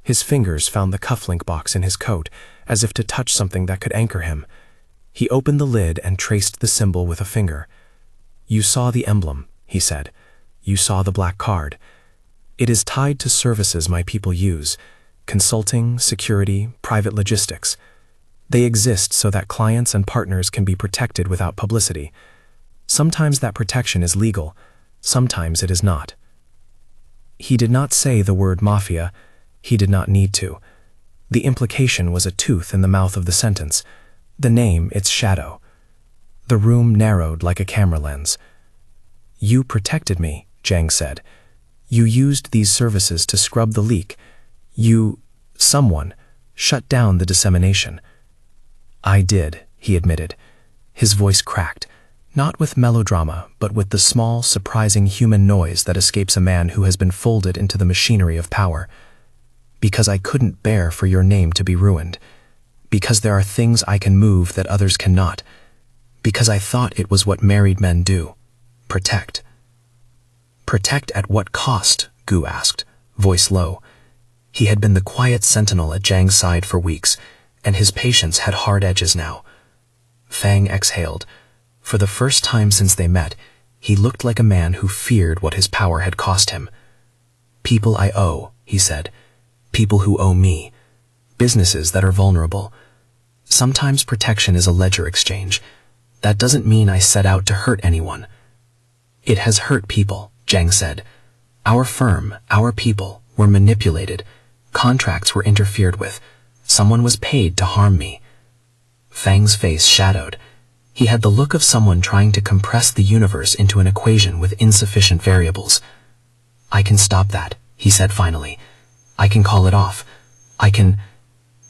[SPEAKER 1] His fingers found the cufflink box in his coat, as if to touch something that could anchor him. He opened the lid and traced the symbol with a finger. "You saw the emblem," he said. "You saw the black card. It is tied to services my people use: consulting, security, private logistics. They exist so that clients and partners can be protected without publicity. Sometimes that protection is legal, sometimes it is not." He did not say the word mafia. He did not need to. The implication was a tooth in the mouth of the sentence, the name its shadow. The room narrowed like a camera lens. "You protected me," Jiang said. "You used these services to scrub the leak. Someone, shut down the dissemination." "I did," he admitted. His voice cracked, not with melodrama, but with the small, surprising human noise that escapes a man who has been folded into the machinery of power. "Because I couldn't bear for your name to be ruined. Because there are things I can move that others cannot. Because I thought it was what married men do. Protect." "Protect at what cost?" Gu asked, voice low. He had been the quiet sentinel at Jiang's side for weeks, and his patience had hard edges now. Feng exhaled. For the first time since they met, he looked like a man who feared what his power had cost him. "People I owe," he said. "People who owe me. Businesses that are vulnerable.
[SPEAKER 3] Sometimes protection is a ledger exchange. That doesn't mean I set out to hurt anyone. It has hurt people, Jiang said. Our firm, our people, were manipulated. Contracts were interfered with. Someone was paid to harm me. Feng's face shadowed. He had the look of someone trying to compress the universe into an equation with insufficient variables. I can stop that, he said finally. I can call it off.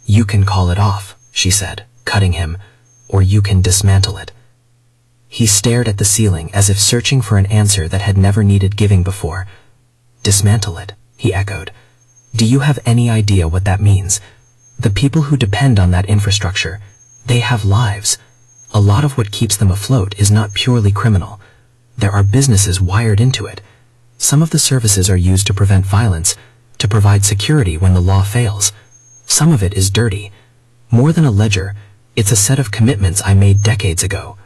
[SPEAKER 3] You can call it off, she said, cutting him, or you can dismantle it. He stared at the ceiling as if searching for an answer that had never needed giving before. Dismantle it, he echoed. Do you have any idea what that means? The people who depend on that infrastructure, they have lives. A lot of what keeps them afloat is not purely criminal. There are businesses wired into it. Some of the services are used to prevent violence, to provide security when the law fails. Some of it is dirty. More than a ledger, it's a set of commitments I made decades ago.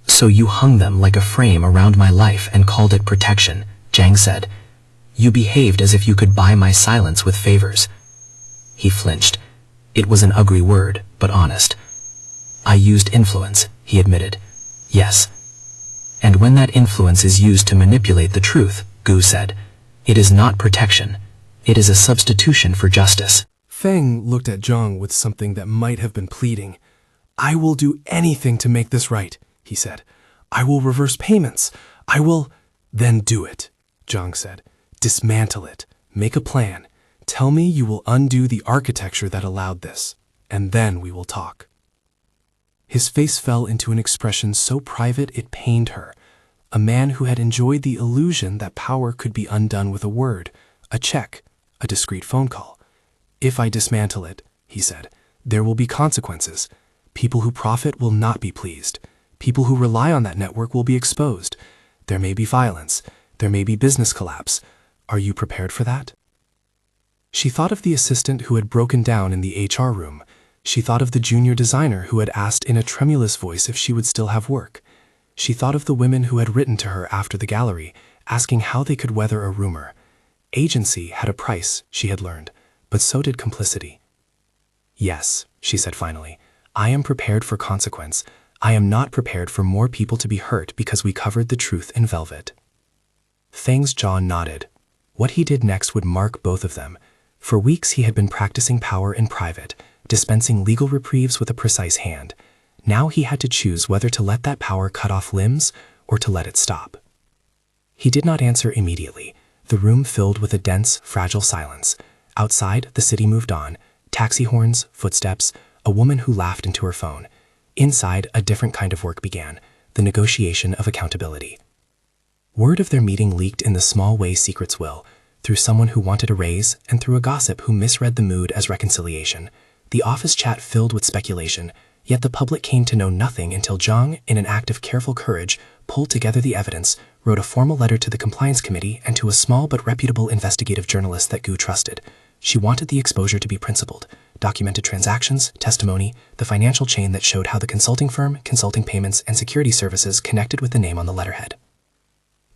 [SPEAKER 3] So you hung them like a frame around my life and called it protection, Jiang said. You behaved as if you could buy my silence with favors. He flinched. It was an ugly word, but honest. I used influence, he admitted. Yes. And when that influence is used to manipulate the truth, Gu said, it is not protection. It is a substitution for justice.
[SPEAKER 2] Feng looked at Jiang with something that might have been pleading. I will do anything to make this right, he said. I will reverse payments. I will... Then do it, Jiang said. Dismantle it. Make a plan. Tell me you will undo the architecture that allowed this, and then we will talk. His face fell into an expression so private it pained her. A man who had enjoyed the illusion that power could be undone with a word, a check, a discreet phone call. If I dismantle it, he said, there will be consequences. People who profit will not be pleased. People who rely on that network will be exposed. There may be violence. There may be business collapse. Are you prepared for that? She thought of the assistant who had broken down in the HR room. She thought of the junior designer who had asked in a tremulous voice if she would still have work. She thought of the women who had written to her after the gallery, asking how they could weather a rumor. Agency had a price, she had learned, but so did complicity. Yes, she said finally, I am prepared for consequence. I am not prepared for more people to be hurt because we covered the truth in velvet. Feng's jaw nodded. What he did next would mark both of them. For weeks he had been practicing power in private, dispensing legal reprieves with a precise hand. Now he had to choose whether to let that power cut off limbs or to let it stop. He did not answer immediately. The room filled with a dense, fragile silence. Outside, the city moved on. Taxi horns, footsteps, a woman who laughed into her phone. Inside, a different kind of work began, the negotiation of accountability. Word of their meeting leaked in the small way secrets will, through someone who wanted a raise and through a gossip who misread the mood as reconciliation. The office chat filled with speculation, yet the public came to know nothing until Jiang, in an act of careful courage, pulled together the evidence, wrote a formal letter to the compliance committee and to a small but reputable investigative journalist that Gu trusted. She wanted the exposure to be principled, documented transactions, testimony, the financial chain that showed how the consulting firm, consulting payments, and security services connected with the name on the letterhead.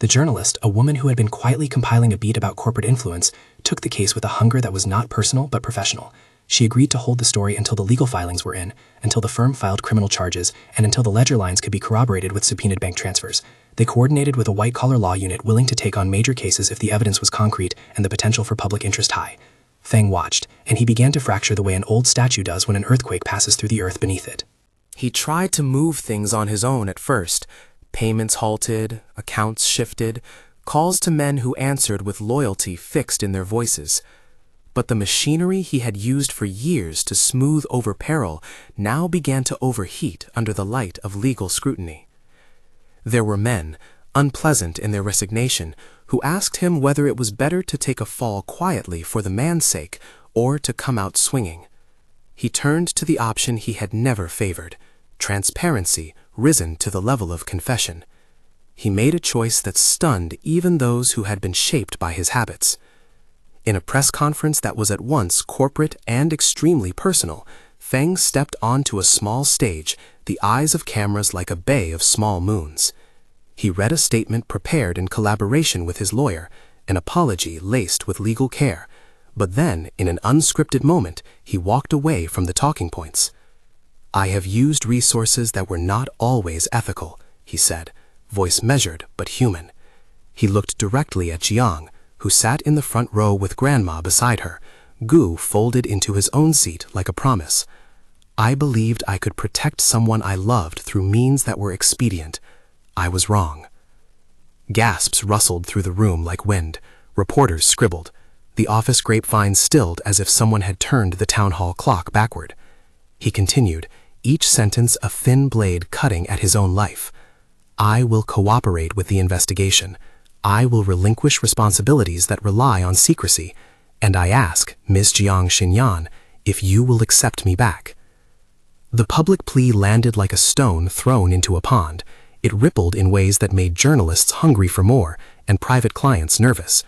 [SPEAKER 2] The journalist, a woman who had been quietly compiling a beat about corporate influence, took the case with a hunger that was not personal but professional. She agreed to hold the story until the legal filings were in, until the firm filed criminal charges, and until the ledger lines could be corroborated with subpoenaed bank transfers. They coordinated with a white-collar law unit willing to take on major cases if the evidence was concrete and the potential for public interest high. Feng watched, and he began to fracture the way an old statue does when an earthquake passes through the earth beneath it.
[SPEAKER 1] He tried to move things on his own at first. Payments halted, accounts shifted, calls to men who answered with loyalty fixed in their voices. But the machinery he had used for years to smooth over peril now began to overheat under the light of legal scrutiny. There were men, unpleasant in their resignation, who asked him whether it was better to take a fall quietly for the man's sake or to come out swinging. He turned to the option he had never favored, transparency risen to the level of confession. He made a choice that stunned even those who had been shaped by his habits. In a press conference that was at once corporate and extremely personal, Feng stepped onto a small stage, the eyes of cameras like a bay of small moons. He read a statement prepared in collaboration with his lawyer, an apology laced with legal care, but then, in an unscripted moment, he walked away from the talking points. I have used resources that were not always ethical, he said, voice measured but human. He looked directly at Jiang, who sat in the front row with Grandma beside her, Gu folded into his own seat like a promise. I believed I could protect someone I loved through means that were expedient. I was wrong. Gasps rustled through the room like wind. Reporters scribbled. The office grapevine stilled as if someone had turned the town hall clock backward. He continued, each sentence a thin blade cutting at his own life. I will cooperate with the investigation. I will relinquish responsibilities that rely on secrecy. And I ask, Ms. Jiang Xinyan, if you will accept me back. The public plea landed like a stone thrown into a pond. It rippled in ways that made journalists hungry for more and private clients nervous.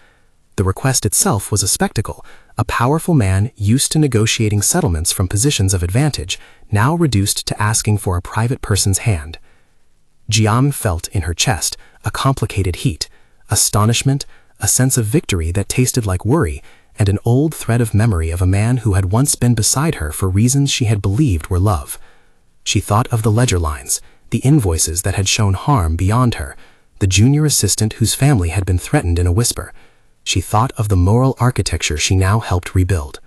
[SPEAKER 1] The request itself was a spectacle, a powerful man used to negotiating settlements from positions of advantage, now reduced to asking for a private person's hand. Jiang felt in her chest a complicated heat, astonishment, a sense of victory that tasted like worry, and an old thread of memory of a man who had once been beside her for reasons she had believed were love. She thought of the ledger lines, the invoices that had shown harm beyond her, the junior assistant whose family had been threatened in a whisper. She thought of the moral architecture she now helped rebuild.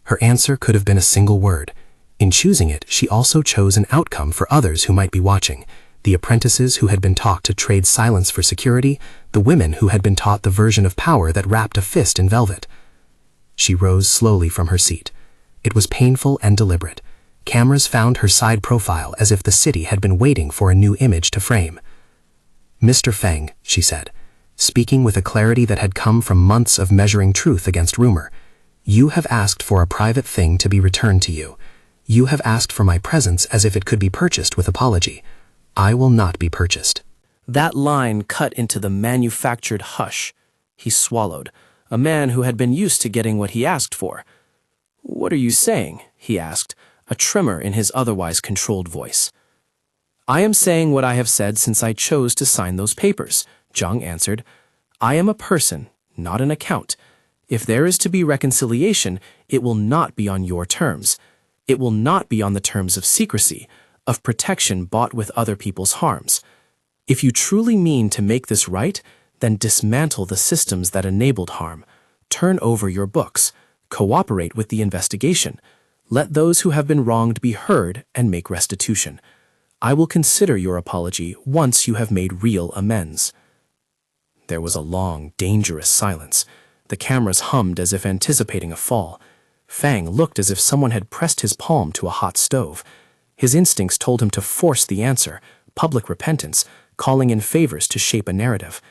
[SPEAKER 1] Her answer could have been a single word. In choosing it, she also chose an outcome for others who might be watching, the apprentices who had been taught to trade silence for security, the women who had been taught the version of power that wrapped a fist in velvet. She rose slowly from her seat. It was painful and deliberate. Cameras found her side profile as if the city had been waiting for a new image to frame. Mr. Feng, she said, speaking with a clarity that had come from months of measuring truth against rumor, you have asked for a private thing to be returned to you. You have asked for my presence as if it could be purchased with apology. I will not be purchased.
[SPEAKER 2] That line cut into the manufactured hush. He swallowed, a man who had been used to getting what he asked for. What are you saying? He asked, a tremor in his otherwise controlled voice. I am saying what I have said since I chose to sign those papers, Jiang answered. I am a person, not an account. If there is to be reconciliation, it will not be on your terms. It will not be on the terms of secrecy, of protection bought with other people's harms. If you truly mean to make this right, then dismantle the systems that enabled harm. Turn over your books. Cooperate with the investigation. Let those who have been wronged be heard and make restitution. I will consider your apology once you have made real amends. There was a long, dangerous silence. The cameras hummed as if anticipating a fall. Feng looked as if someone had pressed his palm to a hot stove. His instincts told him to force the answer, public repentance, calling in favors to shape a narrative.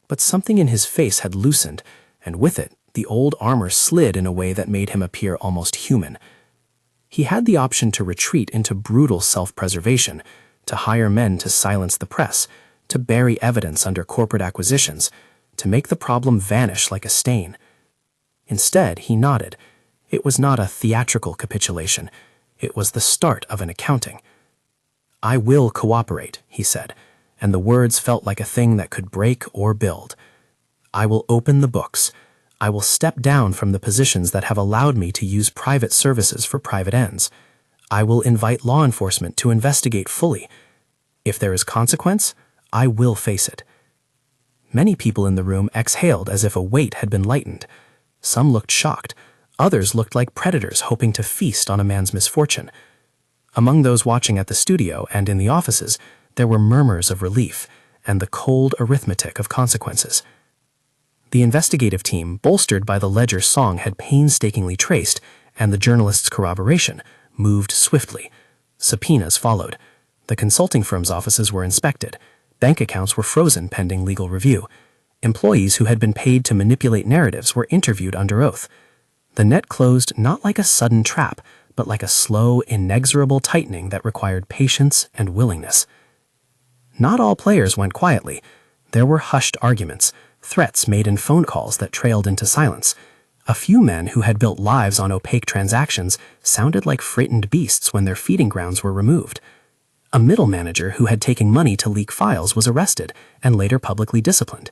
[SPEAKER 2] But something in his face had loosened, and with it, the old armor slid in a way that made him appear almost human. He had the option to retreat into brutal self-preservation, to hire men to silence the press, to bury evidence under corporate acquisitions, to make the problem vanish like a stain. Instead, he nodded. It was not a theatrical capitulation. It was the start of an accounting. I will cooperate, he said, and the words felt like a thing that could break or build. I will open the books. I will step down from the positions that have allowed me to use private services for private ends. I will invite law enforcement to investigate fully. If there is consequence, I will face it. Many people in the room exhaled as if a weight had been lightened. Some looked shocked. Others looked like predators hoping to feast on a man's misfortune. Among those watching at the studio and in the offices, there were murmurs of relief and the cold arithmetic of consequences. The investigative team, bolstered by the ledger Song had painstakingly traced and the journalist's corroboration, moved swiftly. Subpoenas followed. The consulting firm's offices were inspected. Bank accounts were frozen pending legal review. Employees who had been paid to manipulate narratives were interviewed under oath. The net closed not like a sudden trap, but like a slow, inexorable tightening that required patience and willingness. Not all players went quietly. There were hushed arguments, threats made in phone calls that trailed into silence. A few men who had built lives on opaque transactions sounded like frightened beasts when their feeding grounds were removed. A middle manager who had taken money to leak files was arrested and later publicly disciplined.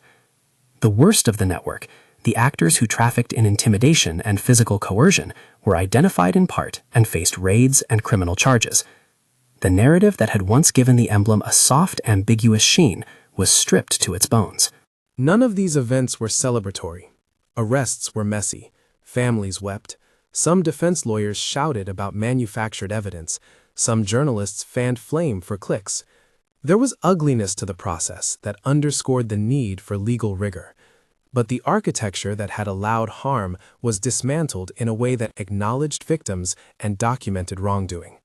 [SPEAKER 2] The worst of the network, the actors who trafficked in intimidation and physical coercion, were identified in part and faced raids and criminal charges.
[SPEAKER 3] The narrative that had once given the emblem a soft, ambiguous sheen was stripped to its bones.
[SPEAKER 1] None of these events were celebratory. Arrests were messy. Families wept. Some defense lawyers shouted about manufactured evidence. Some journalists fanned flame for clicks. There was ugliness to the process that underscored the need for legal rigor. But the architecture that had allowed harm was dismantled in a way that acknowledged victims and documented wrongdoing.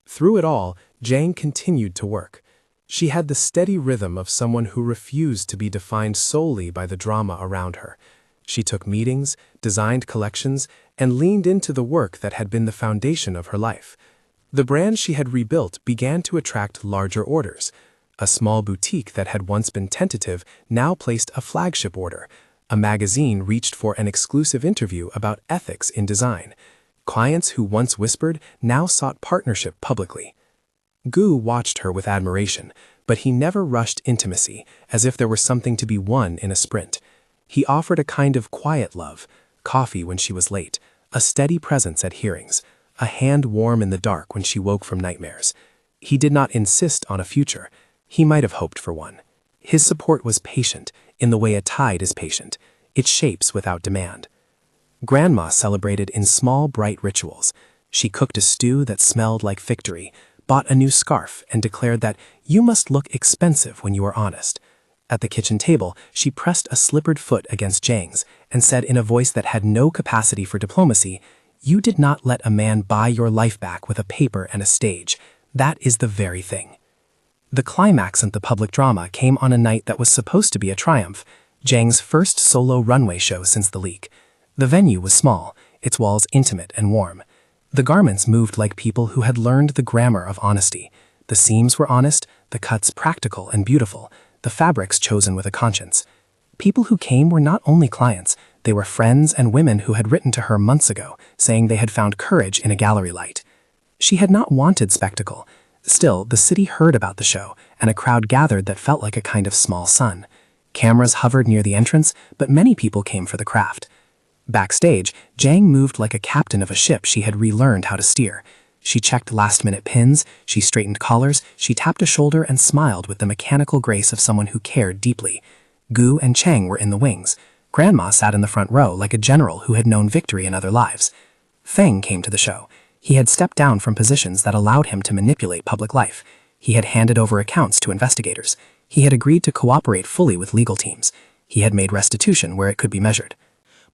[SPEAKER 1] Through it all, Jiang continued to work. She had the steady rhythm of someone who refused to be defined solely by the drama around her. She took meetings, designed collections, and leaned into the work that had been the foundation of her life. The brand she had rebuilt began to attract larger orders. A small boutique that had once been tentative now placed a flagship order. A magazine reached for an exclusive interview about ethics in design. Clients who once whispered now sought partnership publicly. Gu watched her with admiration, but he never rushed intimacy, as if there were something to be won in a sprint. He offered a kind of quiet love, coffee when she was late, a steady presence at hearings, a hand warm in the dark when she woke from nightmares. He did not insist on a future. He might have hoped for one. His support was patient, in the way a tide is patient. It shapes without demand. Grandma celebrated in small, bright rituals. She cooked a stew that smelled like victory, bought a new scarf, and declared that you must look expensive when you are honest. At the kitchen table, she pressed a slippered foot against Jiang's and said in a voice that had no capacity for diplomacy, "You did not let a man buy your life back with a paper and a stage. That is the very thing." The climax of the public drama came on a night that was supposed to be a triumph, Jiang's first solo runway show since the leak. The venue was small, its walls intimate and warm. The garments moved like people who had learned the grammar of honesty. The seams were honest, the cuts practical and beautiful, the fabrics chosen with a conscience. People who came were not only clients, they were friends and women who had written to her months ago, saying they had found courage in a gallery light. She had not wanted spectacle. Still, the city heard about the show, and a crowd gathered that felt like a kind of small sun. Cameras hovered near the entrance, but many people came for the craft. Backstage, Jiang moved like a captain of a ship she had relearned how to steer. She checked last-minute pins, she straightened collars, she tapped a shoulder and smiled with the mechanical grace of someone who cared deeply. Gu and Cheng were in the wings. Grandma sat in the front row like a general who had known victory in other lives. Feng came to the show. He had stepped down from positions that allowed him to manipulate public life. He had handed over accounts to investigators. He had agreed to cooperate fully with legal teams. He had made restitution where it could be measured.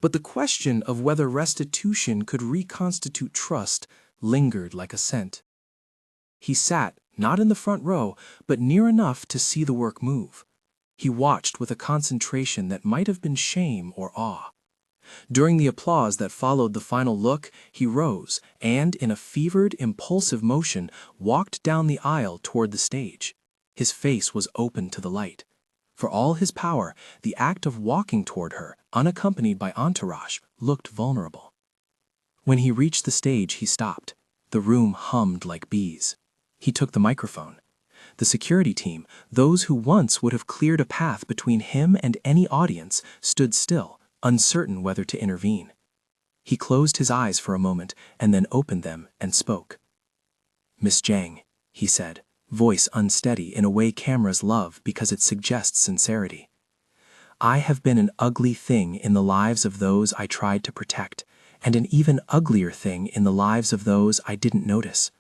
[SPEAKER 1] But the question of whether restitution could reconstitute trust lingered like a scent. He sat, not in the front row, but near enough to see the work move. He watched with a concentration that might have been shame or awe. During the applause that followed the final look, he rose and, in a fevered, impulsive motion, walked down the aisle toward the stage. His face was open to the light. For all his power, the act of walking toward her, unaccompanied by entourage, looked vulnerable. When he reached the stage, he stopped. The room hummed like bees. He took the microphone. The security team, those who once would have cleared a path between him and any audience, stood still, uncertain whether to intervene. He closed his eyes for a moment and then opened them and spoke. "Miss Jiang," he said, voice unsteady in a way cameras love because it suggests sincerity. "I have been an ugly thing in the lives of those I tried to protect, and an even uglier thing in the lives of those I didn't notice.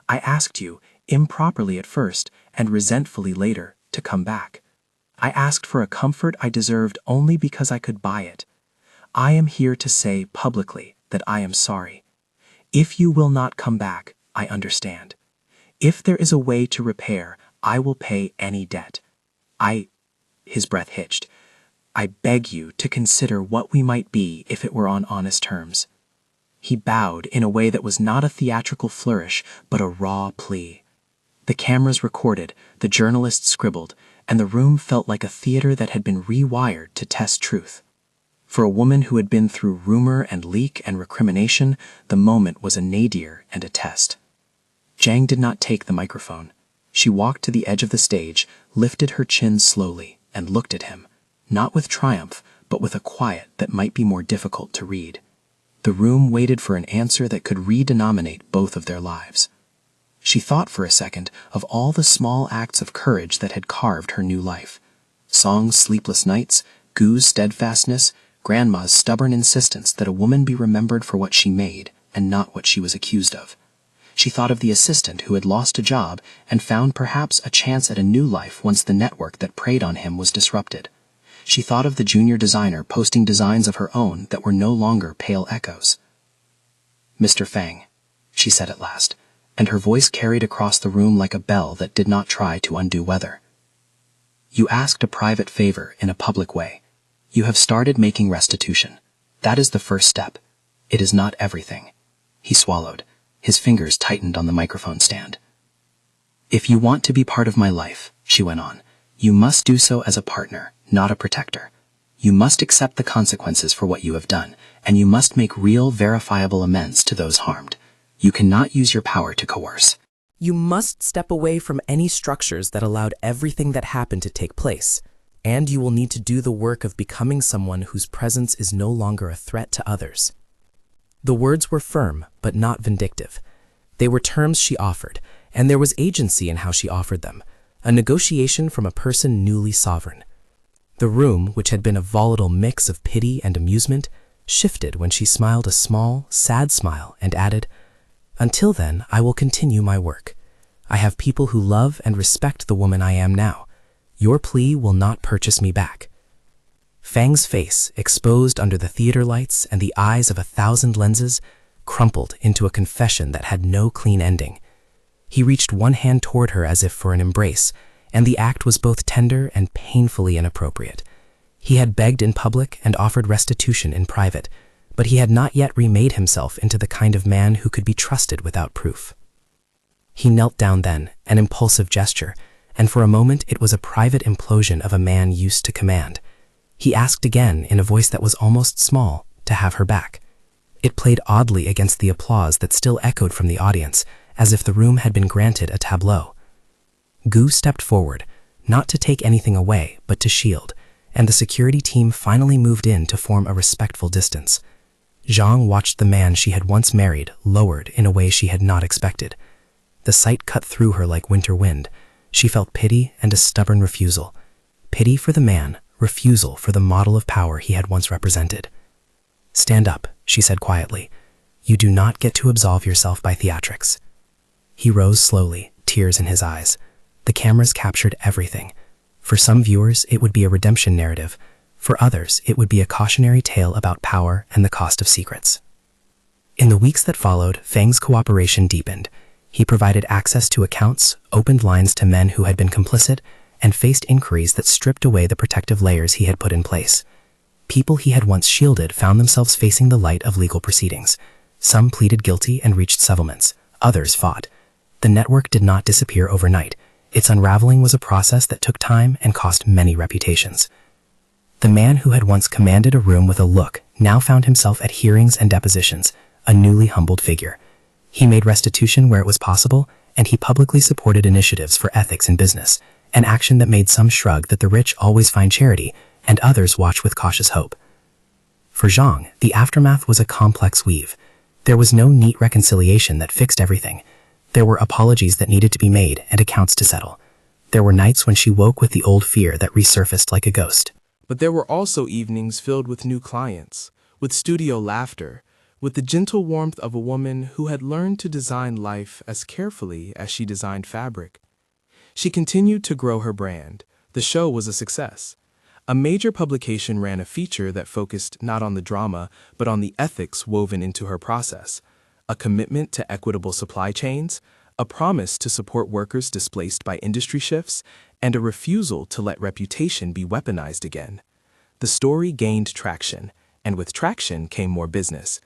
[SPEAKER 1] I asked you, improperly at first and resentfully later, to come back. I asked for a comfort I deserved only because I could buy it. I am here to say publicly that I am sorry. If you will not come back, I understand. If there is a way to repair, I will pay any debt. His breath hitched. I beg you to consider what we might be if it were on honest terms." He bowed in a way that was not a theatrical flourish, but a raw plea. The cameras recorded, the journalists scribbled, and the room felt like a theater that had been rewired to test truth. For a woman who had been through rumor and leak and recrimination, the moment was a nadir and a test. Jiang did not take the microphone. She walked to the edge of the stage, lifted her chin slowly, and looked at him, not with triumph, but with a quiet that might be more difficult to read. The room waited for an answer that could redenominate both of their lives.
[SPEAKER 3] She thought for a second of all the small acts of courage that had carved her new life. Song's sleepless nights, Gu's steadfastness, Grandma's stubborn insistence that a woman be remembered for what she made and not what she was accused of. She thought of the assistant who had lost a job and found perhaps a chance at a new life once the network that preyed on him was disrupted. She thought of the junior designer posting designs of her own that were no longer pale echoes. "Mr. Feng," she said at last, and her voice carried across the room like a bell that did not try to undo weather. "You asked a private favor in a public way. You have started making restitution. That is the first step. It is not everything." He swallowed. His fingers tightened on the microphone stand. "If you want to be part of my life," she went on, "you must do so as a partner, not a protector. You must accept the consequences for what you have done, and you must make real, verifiable amends to those harmed. You cannot use your power to coerce."
[SPEAKER 2] You must step away from any structures that allowed everything that happened to take place, and you will need to do the work of becoming someone whose presence is no longer a threat to others. The words were firm, but not vindictive. They were terms she offered, and there was agency in how she offered them, a negotiation from a person newly sovereign. The room, which had been a volatile mix of pity and amusement, shifted when she smiled a small, sad smile and added, "Until then, I will continue my work. I have people who love and respect the woman I am now. Your plea will not purchase me back." Feng's face, exposed under the theater lights and the eyes of 1,000 lenses, crumpled into a confession that had no clean ending. He reached one hand toward her as if for an embrace, and the act was both tender and painfully inappropriate. He had begged in public and offered restitution in private, but he had not yet remade himself into the kind of man who could be trusted without proof. He knelt down then, an impulsive gesture, and for a moment it was a private implosion of a man used to command. He asked again, in a voice that was almost small, to have her back. It played oddly against the applause that still echoed from the audience, as if the room had been granted a tableau. Gu stepped forward, not to take anything away, but to shield, and the security team finally moved in to form a respectful distance. Jiang watched the man she had once married lowered in a way she had not expected. The sight cut through her like winter wind. She felt pity and a stubborn refusal. Pity for the man, refusal for the model of power he had once represented. "Stand up," she said quietly. "You do not get to absolve yourself by theatrics." He rose slowly, tears in his eyes. The cameras captured everything. For some viewers, it would be a redemption narrative. For others, it would be a cautionary tale about power and the cost of secrets. In the weeks that followed, Feng's cooperation deepened. He provided access to accounts, opened lines to men who had been complicit, and faced inquiries that stripped away the protective layers he had put in place. People he had once shielded found themselves facing the light of legal proceedings. Some pleaded guilty and reached settlements. Others fought. The network did not disappear overnight. Its unraveling was a process that took time and cost many reputations. The man who had once commanded a room with a look now found himself at hearings and depositions, a newly humbled figure. He made restitution where it was possible, and he publicly supported initiatives for ethics in business, an action that made some shrug that the rich always find charity, and others watch with cautious hope. For Jiang, the aftermath was a complex weave. There was no neat reconciliation that fixed everything. There were apologies that needed to be made and accounts to settle. There were nights when she woke with the old fear that resurfaced like a ghost.
[SPEAKER 1] But there were also evenings filled with new clients, with studio laughter, with the gentle warmth of a woman who had learned to design life as carefully as she designed fabric. She continued to grow her brand. The show was a success. A major publication ran a feature that focused not on the drama, but on the ethics woven into her process. A commitment to equitable supply chains, a promise to support workers displaced by industry shifts, and a refusal to let reputation be weaponized again. The story gained traction, and with traction came more business.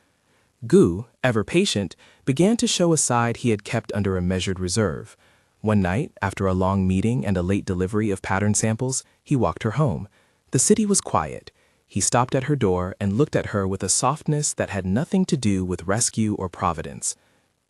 [SPEAKER 1] Gu, ever patient, began to show a side he had kept under a measured reserve. One night, after a long meeting and a late delivery of pattern samples, he walked her home. The city was quiet. He stopped at her door and looked at her with a softness that had nothing to do with rescue or providence.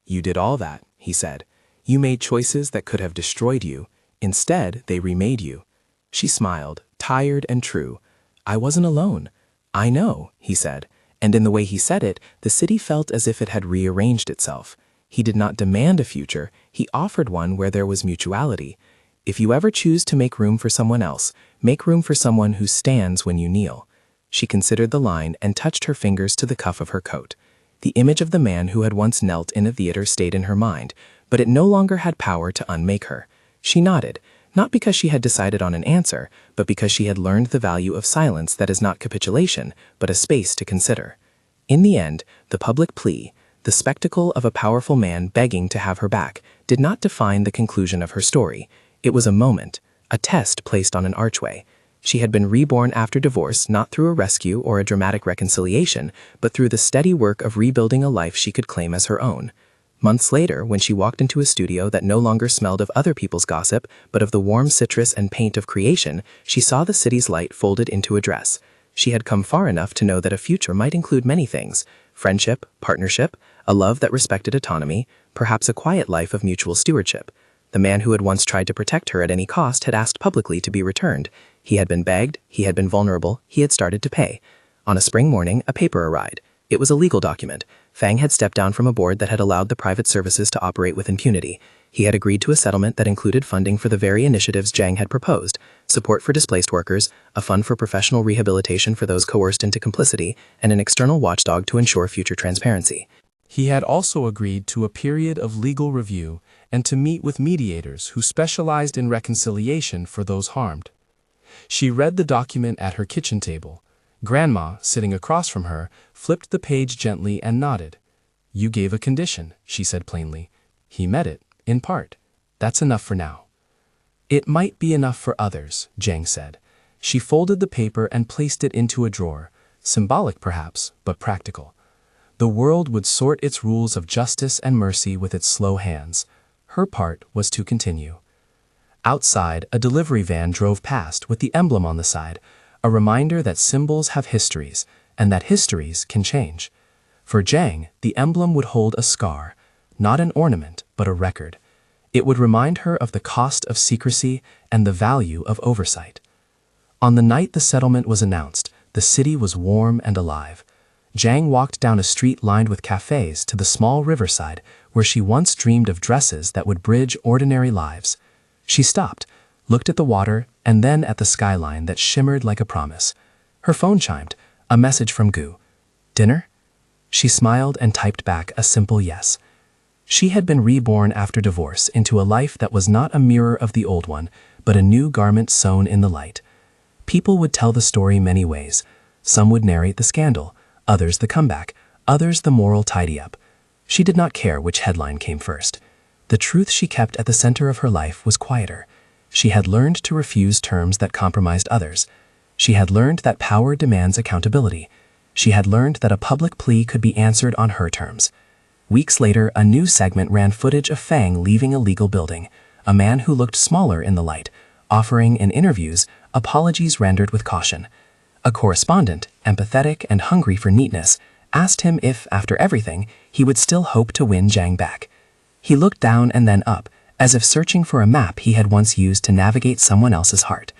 [SPEAKER 1] "You did all that," he said. "You made choices that could have destroyed you. Instead, they remade you." She smiled, tired and true. "I wasn't alone." "I know," he said, and in the way he said it, the city felt as if it had rearranged itself. He did not demand a future, he offered one where there was mutuality. If you ever choose to make room for someone else, make room for someone who stands when you kneel. She considered the line and touched her fingers to the cuff of her coat. The image of the man who had once knelt in a theater stayed in her mind, but it no longer had power to unmake her. She nodded, not because she had decided on an answer, but because she had learned the value of silence that is not capitulation, but a space to consider. In the end, the public plea, the spectacle of a powerful man begging to have her back, did not define the conclusion of her story. It was a moment, a test placed on an archway. She had been reborn after divorce not through a rescue or a dramatic reconciliation, but through the steady work of rebuilding a life she could claim as her own. Months later, when she walked into a studio that no longer smelled of other people's gossip, but of the warm citrus and paint of creation, she saw the city's light folded into a dress. She had come far enough to know that a future might include many things: friendship, partnership, a love that respected autonomy, perhaps a quiet life of mutual stewardship. The man who had once tried to protect her at any cost had asked publicly to be returned. He had been begged, he had been vulnerable, he had started to pay. On a spring morning, a paper arrived. It was a legal document. Feng had stepped down from a board that had allowed the private services to operate with impunity. He had agreed to a settlement that included funding for the very initiatives Jiang had proposed: support for displaced workers, a fund for professional rehabilitation for those coerced into complicity, and an external watchdog to ensure future transparency.
[SPEAKER 2] He had also agreed to a period of legal review and to meet with mediators who specialized in reconciliation for those harmed. She read the document at her kitchen table. Grandma, sitting across from her, flipped the page gently and nodded. "You gave a condition," she said plainly. "He met it, in part. That's enough for now." "It might be enough for others," Jiang said. She folded the paper and placed it into a drawer, symbolic perhaps, but practical. The world would sort its rules of justice and mercy with its slow hands. Her part was to continue. Outside, a delivery van drove past with the emblem on the side, a reminder that symbols have histories, and that histories can change. For Jiang, the emblem would hold a scar, not an ornament, but a record. It would remind her of the cost of secrecy and the value of oversight. On the night the settlement was announced, the city was warm and alive. Jiang walked down a street lined with cafes to the small riverside where she once dreamed of dresses that would bridge ordinary lives. She stopped, looked at the water, and then at the skyline that shimmered like a promise. Her phone chimed, a message from Gu. "Dinner?" She smiled and typed back a simple yes. She had been reborn after divorce into a life that was not a mirror of the old one, but a new garment sewn in the light. People would tell the story many ways. Some would narrate the scandal, others the comeback, others the moral tidy-up. She did not care which headline came first. The truth she kept at the center of her life was quieter. She had learned to refuse terms that compromised others. She had learned that power demands accountability. She had learned that a public plea could be answered on her terms. Weeks later, a news segment ran footage of Feng leaving a legal building, a man who looked smaller in the light, offering in interviews apologies rendered with caution. A correspondent, empathetic and hungry for neatness, asked him if, after everything, he would still hope to win Jiang back. He looked down and then up, as if searching for a map he had once used to navigate someone else's heart.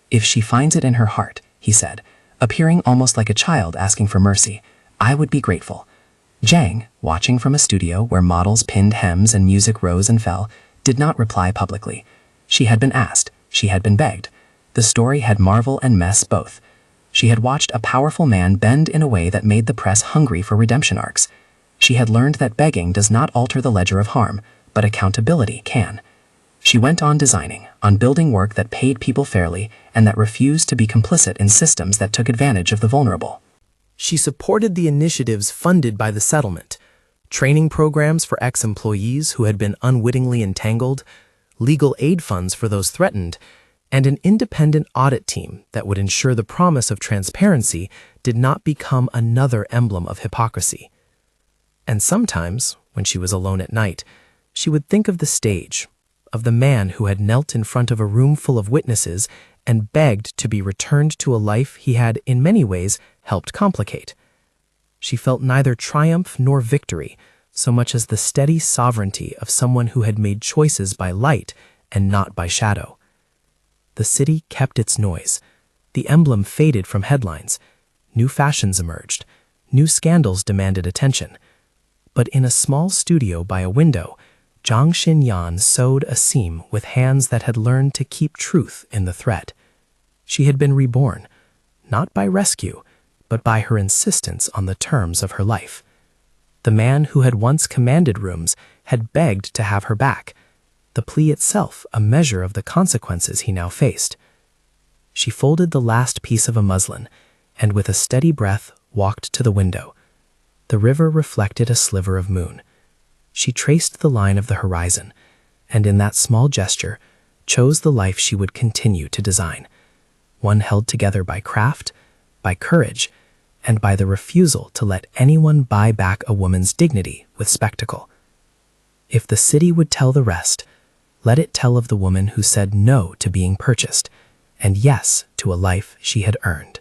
[SPEAKER 2] "If she finds it in her heart," he said, appearing almost like a child asking for mercy, "I would be grateful." Jiang, watching from a studio where models pinned hems and music rose and fell, did not reply publicly. She had been asked, she had been begged. The story had marvel and mess both. She had watched a powerful man bend in a way that made the press hungry for redemption arcs. She had learned that begging does not alter the ledger of harm, but accountability can. She went on designing, on building work that paid people fairly and that refused to be complicit in systems that took advantage of the vulnerable.
[SPEAKER 1] She supported the initiatives funded by the settlement: training programs for ex-employees who had been unwittingly entangled, legal aid funds for those threatened, and an independent audit team that would ensure the promise of transparency did not become another emblem of hypocrisy. And sometimes, when she was alone at night, she would think of the stage, of the man who had knelt in front of a room full of witnesses and begged to be returned to a life he had, in many ways, helped complicate. She felt neither triumph nor victory, so much as the steady sovereignty of someone who had made choices by light and not by shadow. The city kept its noise. The emblem faded from headlines. New fashions emerged. New scandals demanded attention.
[SPEAKER 2] But in a small studio by a window, Jiang Xinyan sewed a seam with hands that had learned to keep truth in the thread. She had been reborn, not by rescue, but by her insistence on the terms of her life. The man who had once commanded rooms had begged to have her back, the plea itself a measure of the consequences he now faced. She folded the last piece of a muslin, and with a steady breath walked to the window. The river reflected a sliver of moon. She traced the line of the horizon, and in that small gesture chose the life she would continue to design, one held together by craft, by courage, and by the refusal to let anyone buy back a woman's dignity with spectacle. If the city would tell the rest, let it tell of the woman who said no to being purchased, and yes to a life she had earned.